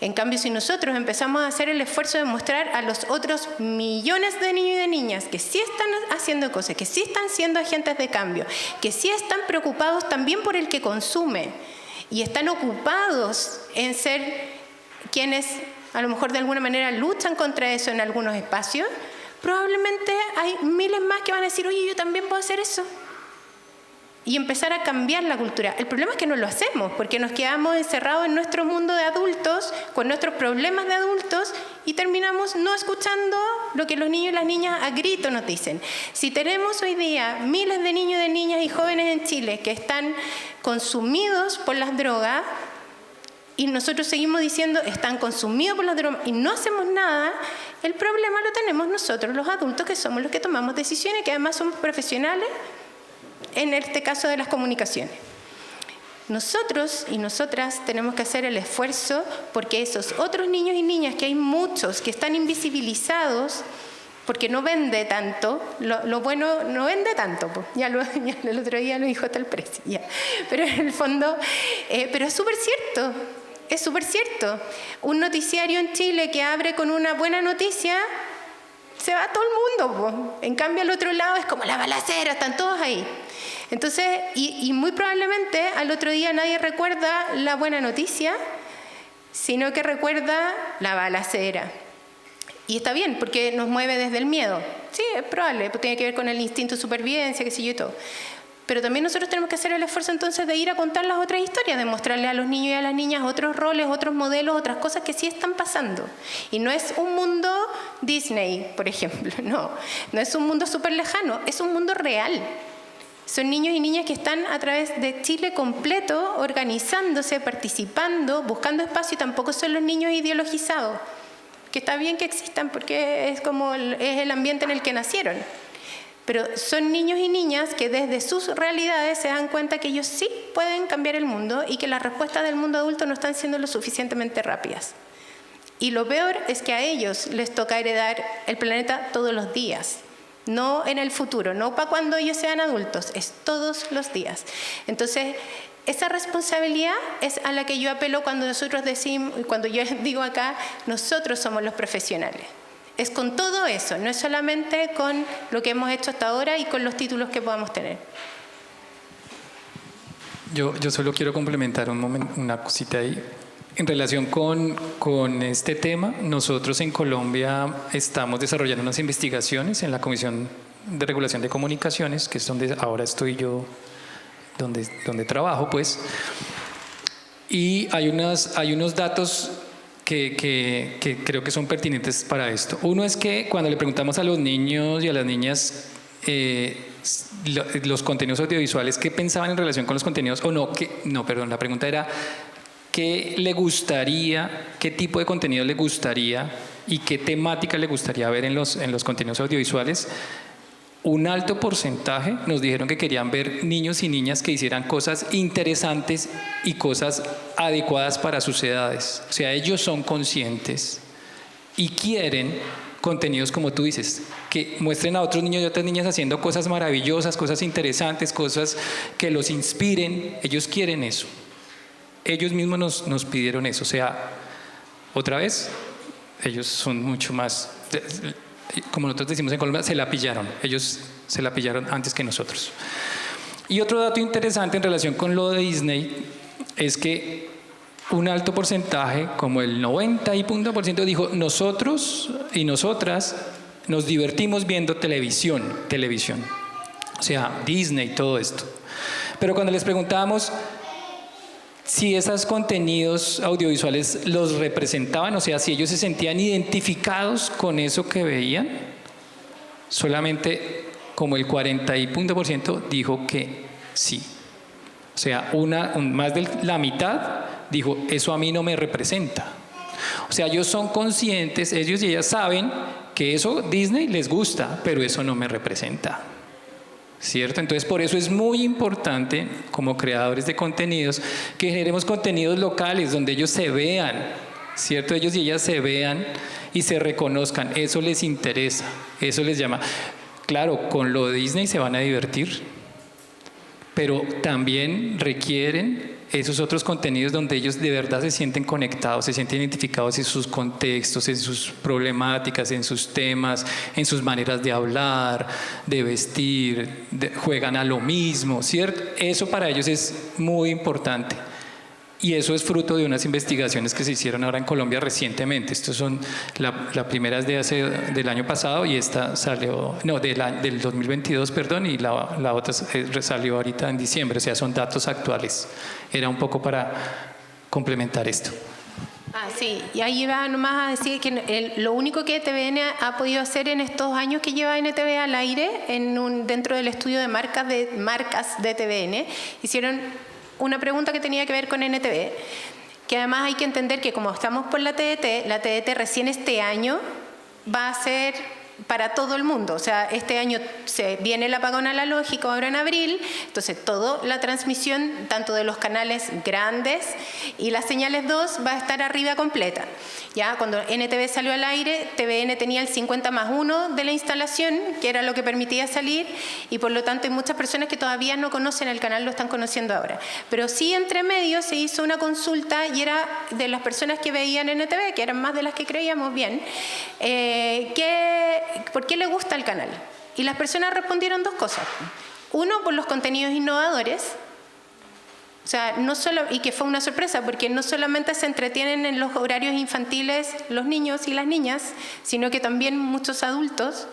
En cambio, si nosotros empezamos a hacer el esfuerzo de mostrar a los otros millones de niños y de niñas que sí están haciendo cosas, que sí están siendo agentes de cambio, que sí están preocupados también por el que consume y están ocupados en ser quienes a lo mejor de alguna manera luchan contra eso en algunos espacios, probablemente hay miles más que van a decir, oye, yo también puedo hacer eso. Y empezar a cambiar la cultura. El problema es que no lo hacemos, porque nos quedamos encerrados en nuestro mundo de adultos, con nuestros problemas de adultos, y terminamos no escuchando lo que los niños y las niñas a grito nos dicen. Si tenemos hoy día miles de niños, de niñas y jóvenes en Chile que están consumidos por las drogas, y nosotros seguimos diciendo están consumidos por las drogas y no hacemos nada, el problema lo tenemos nosotros, los adultos, que somos los que tomamos decisiones, que además somos profesionales en este caso de las comunicaciones. Nosotros y nosotras tenemos que hacer el esfuerzo porque esos otros niños y niñas, que hay muchos que están invisibilizados porque no vende tanto, lo bueno no vende tanto, pues. Ya el otro día lo dijo hasta el precio, ya. Pero en el fondo, pero es súper cierto, es súper cierto. Un noticiario en Chile que abre con una buena noticia, se va todo el mundo, pues. En cambio al otro lado es como la balacera, están todos ahí. Entonces, y muy probablemente al otro día nadie recuerda la buena noticia, sino que recuerda la balacera. Y está bien, porque nos mueve desde el miedo. Sí, es probable, tiene que ver con el instinto de supervivencia, qué sé yo y todo. Pero también nosotros tenemos que hacer el esfuerzo entonces de ir a contar las otras historias, de mostrarle a los niños y a las niñas otros roles, otros modelos, otras cosas que sí están pasando. Y no es un mundo Disney, por ejemplo, no es un mundo súper lejano, es un mundo real. Son niños y niñas que están a través de Chile completo, organizándose, participando, buscando espacio, y tampoco son los niños ideologizados, que está bien que existan porque es el ambiente en el que nacieron. Pero son niños y niñas que desde sus realidades se dan cuenta que ellos sí pueden cambiar el mundo y que las respuestas del mundo adulto no están siendo lo suficientemente rápidas. Y lo peor es que a ellos les toca heredar el planeta todos los días, no en el futuro, no para cuando ellos sean adultos, es todos los días. Entonces, esa responsabilidad es a la que yo apelo cuando nosotros decimos, cuando yo digo acá, nosotros somos los profesionales. Es con todo eso, no es solamente con lo que hemos hecho hasta ahora y con los títulos que podamos tener.
Yo solo quiero complementar una cosita ahí. En relación con este tema, nosotros en Colombia estamos desarrollando unas investigaciones en la Comisión de Regulación de Comunicaciones, que es donde ahora estoy yo, donde trabajo, pues. Y hay unos datos que creo que son pertinentes para esto. Uno es que cuando le preguntamos a los niños y a las niñas los contenidos audiovisuales, ¿qué pensaban en relación con los contenidos? La pregunta era ¿qué le gustaría, qué tipo de contenido le gustaría y qué temática le gustaría ver en los contenidos audiovisuales? Un alto porcentaje nos dijeron que querían ver niños y niñas que hicieran cosas interesantes y cosas adecuadas para sus edades. O sea, ellos son conscientes y quieren contenidos, como tú dices, que muestren a otros niños y otras niñas haciendo cosas maravillosas, cosas interesantes, cosas que los inspiren. Ellos quieren eso. Ellos mismos nos pidieron eso. O sea, otra vez, ellos son mucho más... Como nosotros decimos en Colombia, se la pillaron. Ellos se la pillaron antes que nosotros. Y otro dato interesante en relación con lo de Disney es que un alto porcentaje, como el 90% dijo, nosotros y nosotras nos divertimos viendo televisión. O sea, Disney, todo esto. Pero cuando les preguntábamos si esos contenidos audiovisuales los representaban, o sea, si ellos se sentían identificados con eso que veían, solamente como el 40% dijo que sí. O sea, más de la mitad dijo, eso a mí no me representa. O sea, ellos son conscientes, ellos y ellas saben que eso Disney les gusta, pero eso no me representa. ¿Cierto? Entonces, por eso es muy importante, como creadores de contenidos, que generemos contenidos locales donde ellos se vean, ¿cierto? Ellos y ellas se vean y se reconozcan. Eso les interesa, eso les llama. Claro, con lo de Disney se van a divertir, pero también requieren esos otros contenidos donde ellos de verdad se sienten conectados, se sienten identificados en sus contextos, en sus problemáticas, en sus temas, en sus maneras de hablar, de vestir, juegan a lo mismo, ¿cierto? Eso para ellos es muy importante. Y eso es fruto de unas investigaciones que se hicieron ahora en Colombia recientemente. Estas son la primera es del año pasado y esta salió, del 2022, perdón, y la otra salió ahorita en diciembre. O sea, son datos actuales. Era un poco para complementar esto.
Sí, y ahí va nomás a decir que lo único que TVN ha podido hacer en estos años que lleva NTV al aire, dentro del estudio de marcas de TVN, hicieron una pregunta que tenía que ver con NTV, que además hay que entender que como estamos por la TDT recién este año va a ser para todo el mundo. O sea, este año se viene el apagón analógico ahora en abril, entonces toda la transmisión, tanto de los canales grandes y las señales 2, va a estar arriba completa. Ya cuando NTV salió al aire, TVN tenía el 50+1 de la instalación, que era lo que permitía salir, y por lo tanto hay muchas personas que todavía no conocen el canal, lo están conociendo ahora. Pero sí, entre medio se hizo una consulta y era de las personas que veían NTV, que eran más de las que creíamos bien, ¿por qué le gusta el canal? Y las personas respondieron dos cosas. Uno, por los contenidos innovadores. O sea, no solo, y que fue una sorpresa, porque no solamente se entretienen en los horarios infantiles los niños y las niñas, sino que también muchos adultos,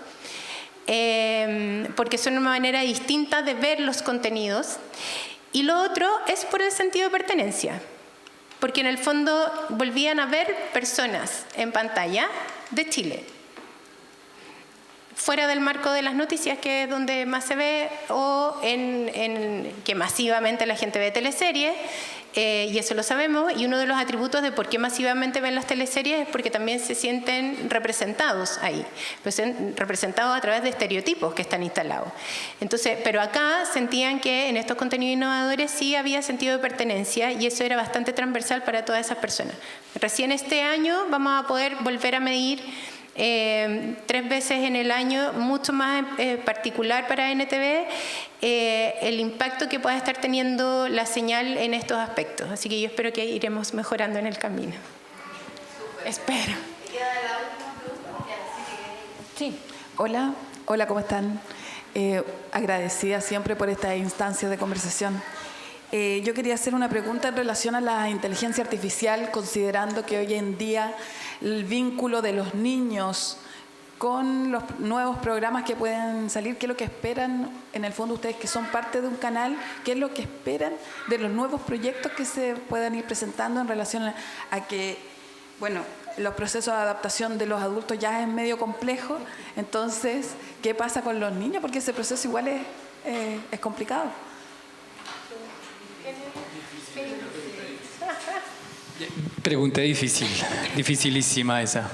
porque son una manera distinta de ver los contenidos. Y lo otro es por el sentido de pertenencia, porque en el fondo volvían a ver personas en pantalla de Chile, fuera del marco de las noticias, que es donde más se ve, o en que masivamente la gente ve teleseries, y eso lo sabemos, y uno de los atributos de por qué masivamente ven las teleseries es porque también se sienten representados ahí, pues representados a través de estereotipos que están instalados. Entonces, pero acá sentían que en estos contenidos innovadores sí había sentido de pertenencia, y eso era bastante transversal para todas esas personas. Recién este año vamos a poder volver a medir 3 veces en el año, mucho más particular para NTV, el impacto que pueda estar teniendo la señal en estos aspectos. Así que yo espero que iremos mejorando en el camino. Espero.
Sí. Hola, ¿cómo están? Agradecida siempre por esta instancia de conversación. Yo quería hacer una pregunta en relación a la inteligencia artificial, considerando que hoy en día el vínculo de los niños con los nuevos programas que pueden salir, ¿qué es lo que esperan en el fondo ustedes que son parte de un canal? ¿Qué es lo que esperan de los nuevos proyectos que se puedan ir presentando en relación a que, bueno, los procesos de adaptación de los adultos ya es medio complejo? Entonces, ¿qué pasa con los niños? Porque ese proceso igual es complicado.
Pregunta difícil, dificilísima esa.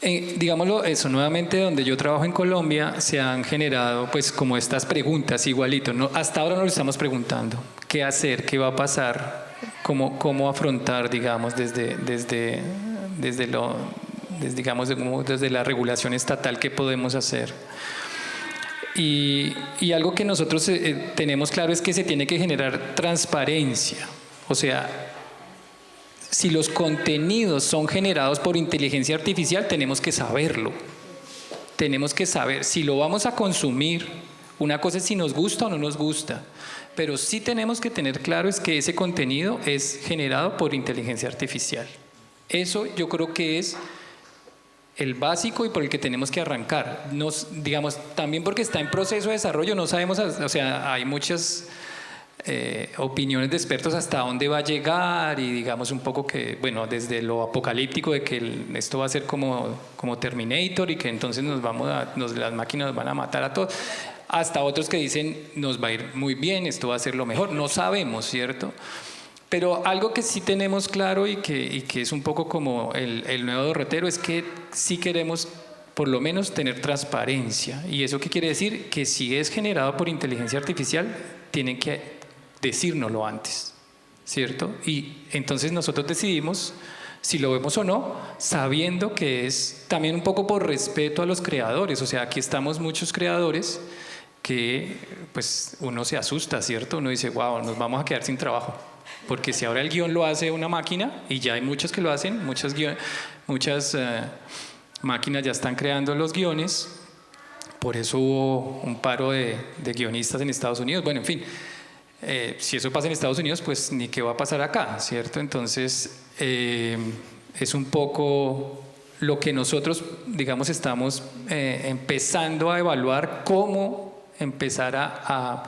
Digámoslo eso, nuevamente donde yo trabajo en Colombia se han generado pues como estas preguntas igualito, ¿no? Hasta ahora nos estamos preguntando qué hacer, qué va a pasar, cómo afrontar, digamos, desde la regulación estatal, qué podemos hacer. Y algo que nosotros tenemos claro es que se tiene que generar transparencia. O sea, si los contenidos son generados por inteligencia artificial, tenemos que saberlo. Tenemos que saber si lo vamos a consumir. Una cosa es si nos gusta o no nos gusta. Pero sí tenemos que tener claro es que ese contenido es generado por inteligencia artificial. Eso yo creo que es el básico y por el que tenemos que arrancar. Digamos, también porque está en proceso de desarrollo, no sabemos, o sea, hay muchas opiniones de expertos hasta dónde va a llegar, y digamos un poco que, bueno, desde lo apocalíptico de que esto va a ser como Terminator y que entonces las máquinas nos van a matar a todos, hasta otros que dicen nos va a ir muy bien, esto va a ser lo mejor, no sabemos, ¿cierto? Pero algo que sí tenemos claro y que es un poco como el nuevo derrotero es que sí queremos por lo menos tener transparencia. ¿Y eso qué quiere decir? Que si es generado por inteligencia artificial, tienen que decírnoslo antes, ¿cierto? Y entonces nosotros decidimos si lo vemos o no, sabiendo que es también un poco por respeto a los creadores. O sea, aquí estamos muchos creadores que pues uno se asusta, ¿cierto? Uno dice, wow, nos vamos a quedar sin trabajo. Porque si ahora el guión lo hace una máquina, y ya hay muchos que lo hacen, muchas máquinas ya están creando los guiones, por eso hubo un paro de guionistas en Estados Unidos. Bueno, en fin, si eso pasa en Estados Unidos, pues ni qué va a pasar acá, ¿cierto? Entonces, es un poco lo que nosotros, digamos, estamos empezando a evaluar cómo empezar a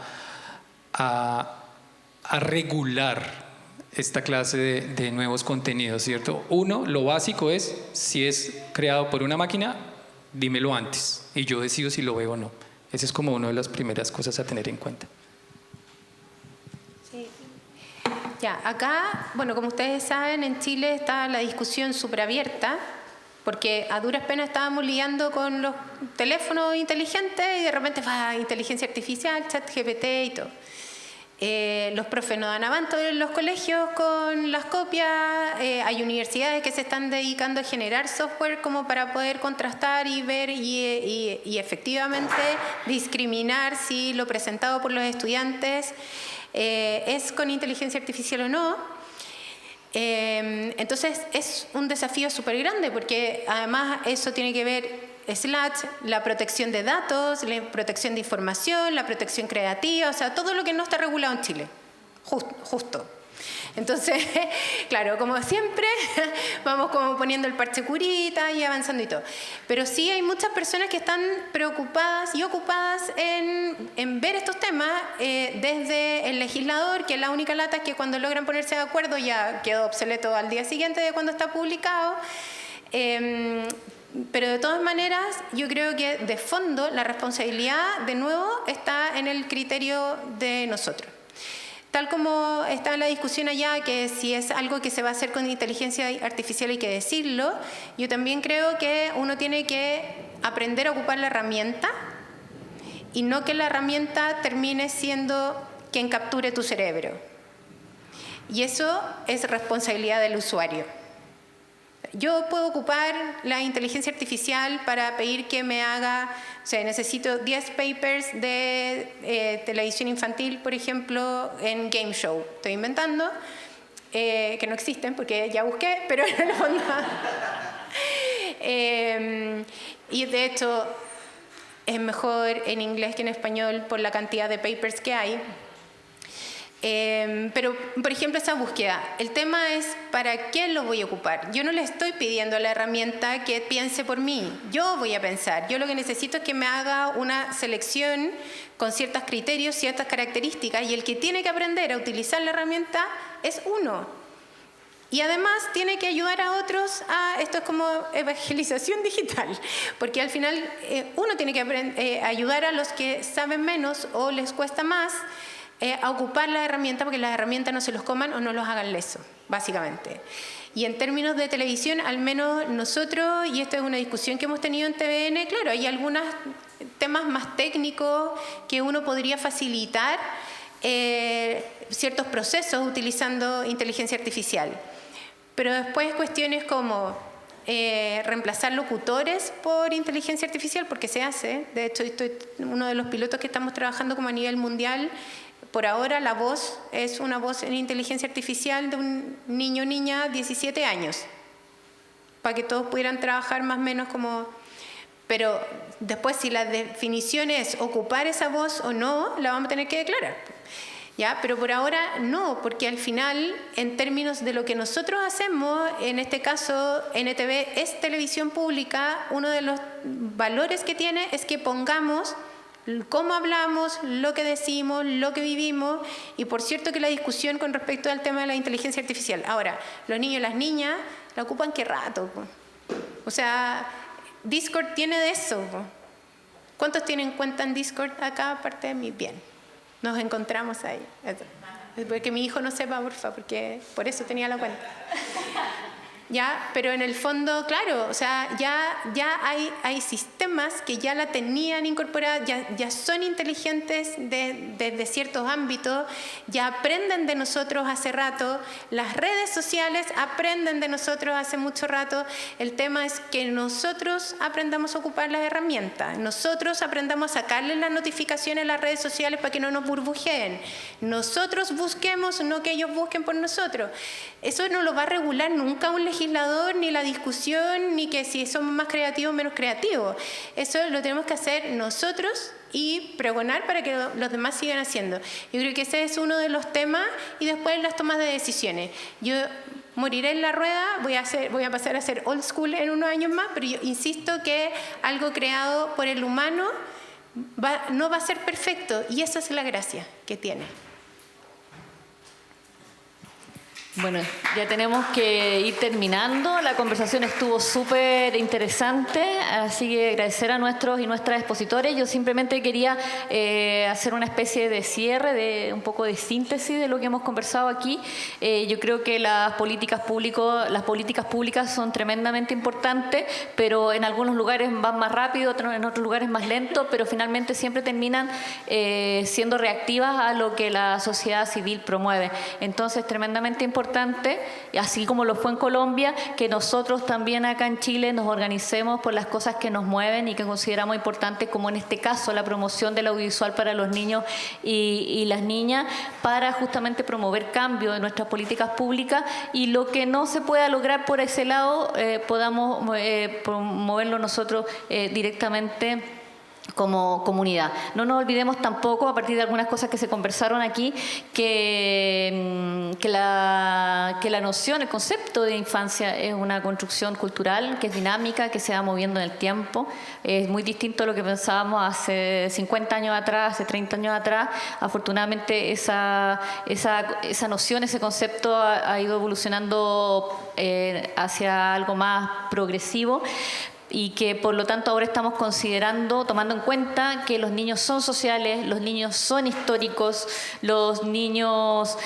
regular esta clase de nuevos contenidos, ¿cierto? Uno, lo básico es, si es creado por una máquina, dímelo antes y yo decido si lo veo o no. Esa es como una de las primeras cosas a tener en cuenta.
Sí. Ya, acá, bueno, como ustedes saben, en Chile está la discusión súper abierta, porque a duras penas estábamos lidiando con los teléfonos inteligentes y de repente va inteligencia artificial, ChatGPT y todo. Los profes no dan abasto en los colegios con las copias, hay universidades que se están dedicando a generar software como para poder contrastar y ver y efectivamente discriminar si lo presentado por los estudiantes es con inteligencia artificial o no. Entonces es un desafío súper grande porque además eso tiene que ver la protección de datos, la protección de información, la protección creativa, o sea, todo lo que no está regulado en Chile. Justo. Entonces, claro, como siempre, vamos como poniendo el parche curita y avanzando y todo. Pero sí hay muchas personas que están preocupadas y ocupadas en ver estos temas desde el legislador, que la única lata es que cuando logran ponerse de acuerdo ya quedó obsoleto al día siguiente de cuando está publicado. Pero de todas maneras, yo creo que de fondo la responsabilidad, de nuevo, está en el criterio de nosotros. Tal como está la discusión allá, que si es algo que se va a hacer con inteligencia artificial hay que decirlo, yo también creo que uno tiene que aprender a ocupar la herramienta y no que la herramienta termine siendo quien capture tu cerebro. Y eso es responsabilidad del usuario. Yo puedo ocupar la inteligencia artificial para pedir que me haga, o sea, necesito 10 papers de televisión infantil, por ejemplo, en Game Show. Estoy inventando, que no existen porque ya busqué, pero en el fondo... y de hecho es mejor en inglés que en español por la cantidad de papers que hay. Pero, por ejemplo, esa búsqueda, el tema es ¿para qué lo voy a ocupar? Yo no le estoy pidiendo a la herramienta que piense por mí, yo voy a pensar. Yo lo que necesito es que me haga una selección con ciertos criterios, ciertas características, y el que tiene que aprender a utilizar la herramienta es uno. Y además tiene que ayudar a otros a, esto es como evangelización digital, porque al final uno tiene que ayudar a los que saben menos o les cuesta más, a ocupar la herramienta, porque las herramientas no se los coman o no los hagan leso, básicamente. Y en términos de televisión, al menos nosotros, y esto es una discusión que hemos tenido en TVN, claro, hay algunos temas más técnicos que uno podría facilitar ciertos procesos utilizando inteligencia artificial. Pero después cuestiones como reemplazar locutores por inteligencia artificial, porque se hace. De hecho, uno de los pilotos que estamos trabajando como a nivel mundial. Por ahora la voz es una voz en inteligencia artificial de un niño o niña 17 años, para que todos pudieran trabajar más o menos como... Pero después si la definición es ocupar esa voz o no, la vamos a tener que declarar. ¿Ya? Pero por ahora no, porque al final, en términos de lo que nosotros hacemos, en este caso NTV es televisión pública, uno de los valores que tiene es que pongamos cómo hablamos, lo que decimos, lo que vivimos, y por cierto que la discusión con respecto al tema de la inteligencia artificial. Ahora, los niños y las niñas la ocupan qué rato. O sea, Discord tiene de eso. ¿Cuántos tienen cuenta en Discord acá, aparte de mí? Bien, nos encontramos ahí. Porque mi hijo no sepa, por favor, porque por eso tenía la cuenta. ¿Ya? Pero en el fondo, claro, o sea, ya hay sistemas que ya la tenían incorporada, ya son inteligentes desde ciertos ámbitos, ya aprenden de nosotros hace rato, las redes sociales aprenden de nosotros hace mucho rato. El tema es que nosotros aprendamos a ocupar las herramientas, nosotros aprendamos a sacarle las notificaciones a las redes sociales para que no nos burbujeen, nosotros busquemos, no que ellos busquen por nosotros. Eso no lo va a regular nunca un legislador, ni la discusión, ni que si somos más creativos o menos creativos. Eso lo tenemos que hacer nosotros y pregonar para que los demás sigan haciendo. Yo creo que ese es uno de los temas, y después las tomas de decisiones. Yo moriré en la rueda, voy a pasar a ser old school en unos años más, pero yo insisto que algo creado por el humano no va a ser perfecto, y esa es la gracia que tiene.
Bueno, ya tenemos que ir terminando. La conversación estuvo súper interesante, así que agradecer a nuestros y nuestras expositores. Yo simplemente quería hacer una especie de cierre, de un poco de síntesis de lo que hemos conversado aquí. Yo creo que las políticas públicas son tremendamente importantes, pero en algunos lugares van más rápido, en otros lugares más lento, pero finalmente siempre terminan siendo reactivas a lo que la sociedad civil promueve. Entonces, tremendamente importante importante, así como lo fue en Colombia, que nosotros también acá en Chile nos organicemos por las cosas que nos mueven y que consideramos importantes, como en este caso la promoción del audiovisual para los niños y las niñas, para justamente promover cambio en nuestras políticas públicas, y lo que no se pueda lograr por ese lado podamos promoverlo nosotros directamente como comunidad. No nos olvidemos tampoco, a partir de algunas cosas que se conversaron aquí, que la noción, el concepto de infancia es una construcción cultural que es dinámica, que se va moviendo en el tiempo. Es muy distinto a lo que pensábamos hace 50 años atrás, hace 30 años atrás. Afortunadamente esa noción, ese concepto ha ido evolucionando hacia algo más progresivo, y que por lo tanto ahora estamos considerando, tomando en cuenta que los niños son sociales, los niños son históricos, los niños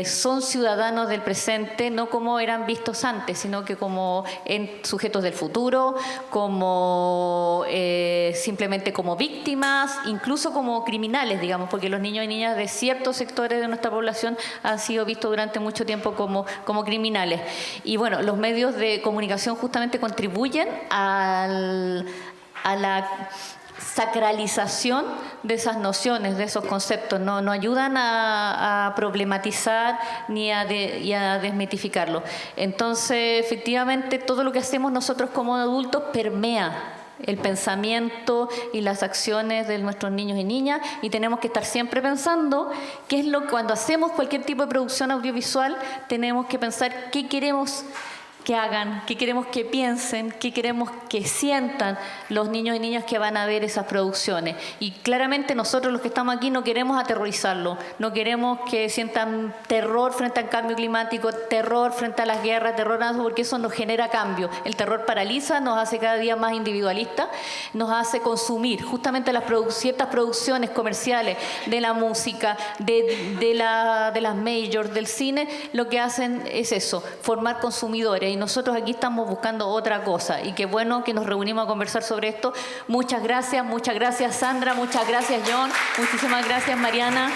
son ciudadanos del presente, no como eran vistos antes, sino que como sujetos del futuro, como simplemente como víctimas, incluso como criminales, digamos, porque los niños y niñas de ciertos sectores de nuestra población han sido vistos durante mucho tiempo como criminales. Y bueno, los medios de comunicación justamente contribuyen a la sacralización de esas nociones, de esos conceptos, no ayudan a problematizar ni a desmitificarlo. Entonces, efectivamente, todo lo que hacemos nosotros como adultos permea el pensamiento y las acciones de nuestros niños y niñas, y tenemos que estar siempre pensando qué es cuando hacemos cualquier tipo de producción audiovisual, tenemos que pensar qué queremos que hagan, qué queremos que piensen, qué queremos que sientan los niños y niñas que van a ver esas producciones. Y claramente nosotros los que estamos aquí no queremos aterrorizarlos, no queremos que sientan terror frente al cambio climático, terror frente a las guerras, terror, porque eso nos genera cambio. El terror paraliza, nos hace cada día más individualistas, nos hace consumir. Justamente ciertas producciones comerciales de la música, de las majors, del cine, lo que hacen es eso, formar consumidores. Y nosotros aquí estamos buscando otra cosa, y qué bueno que nos reunimos a conversar sobre esto. Muchas gracias Sandra, muchas gracias John, muchísimas gracias Mariana.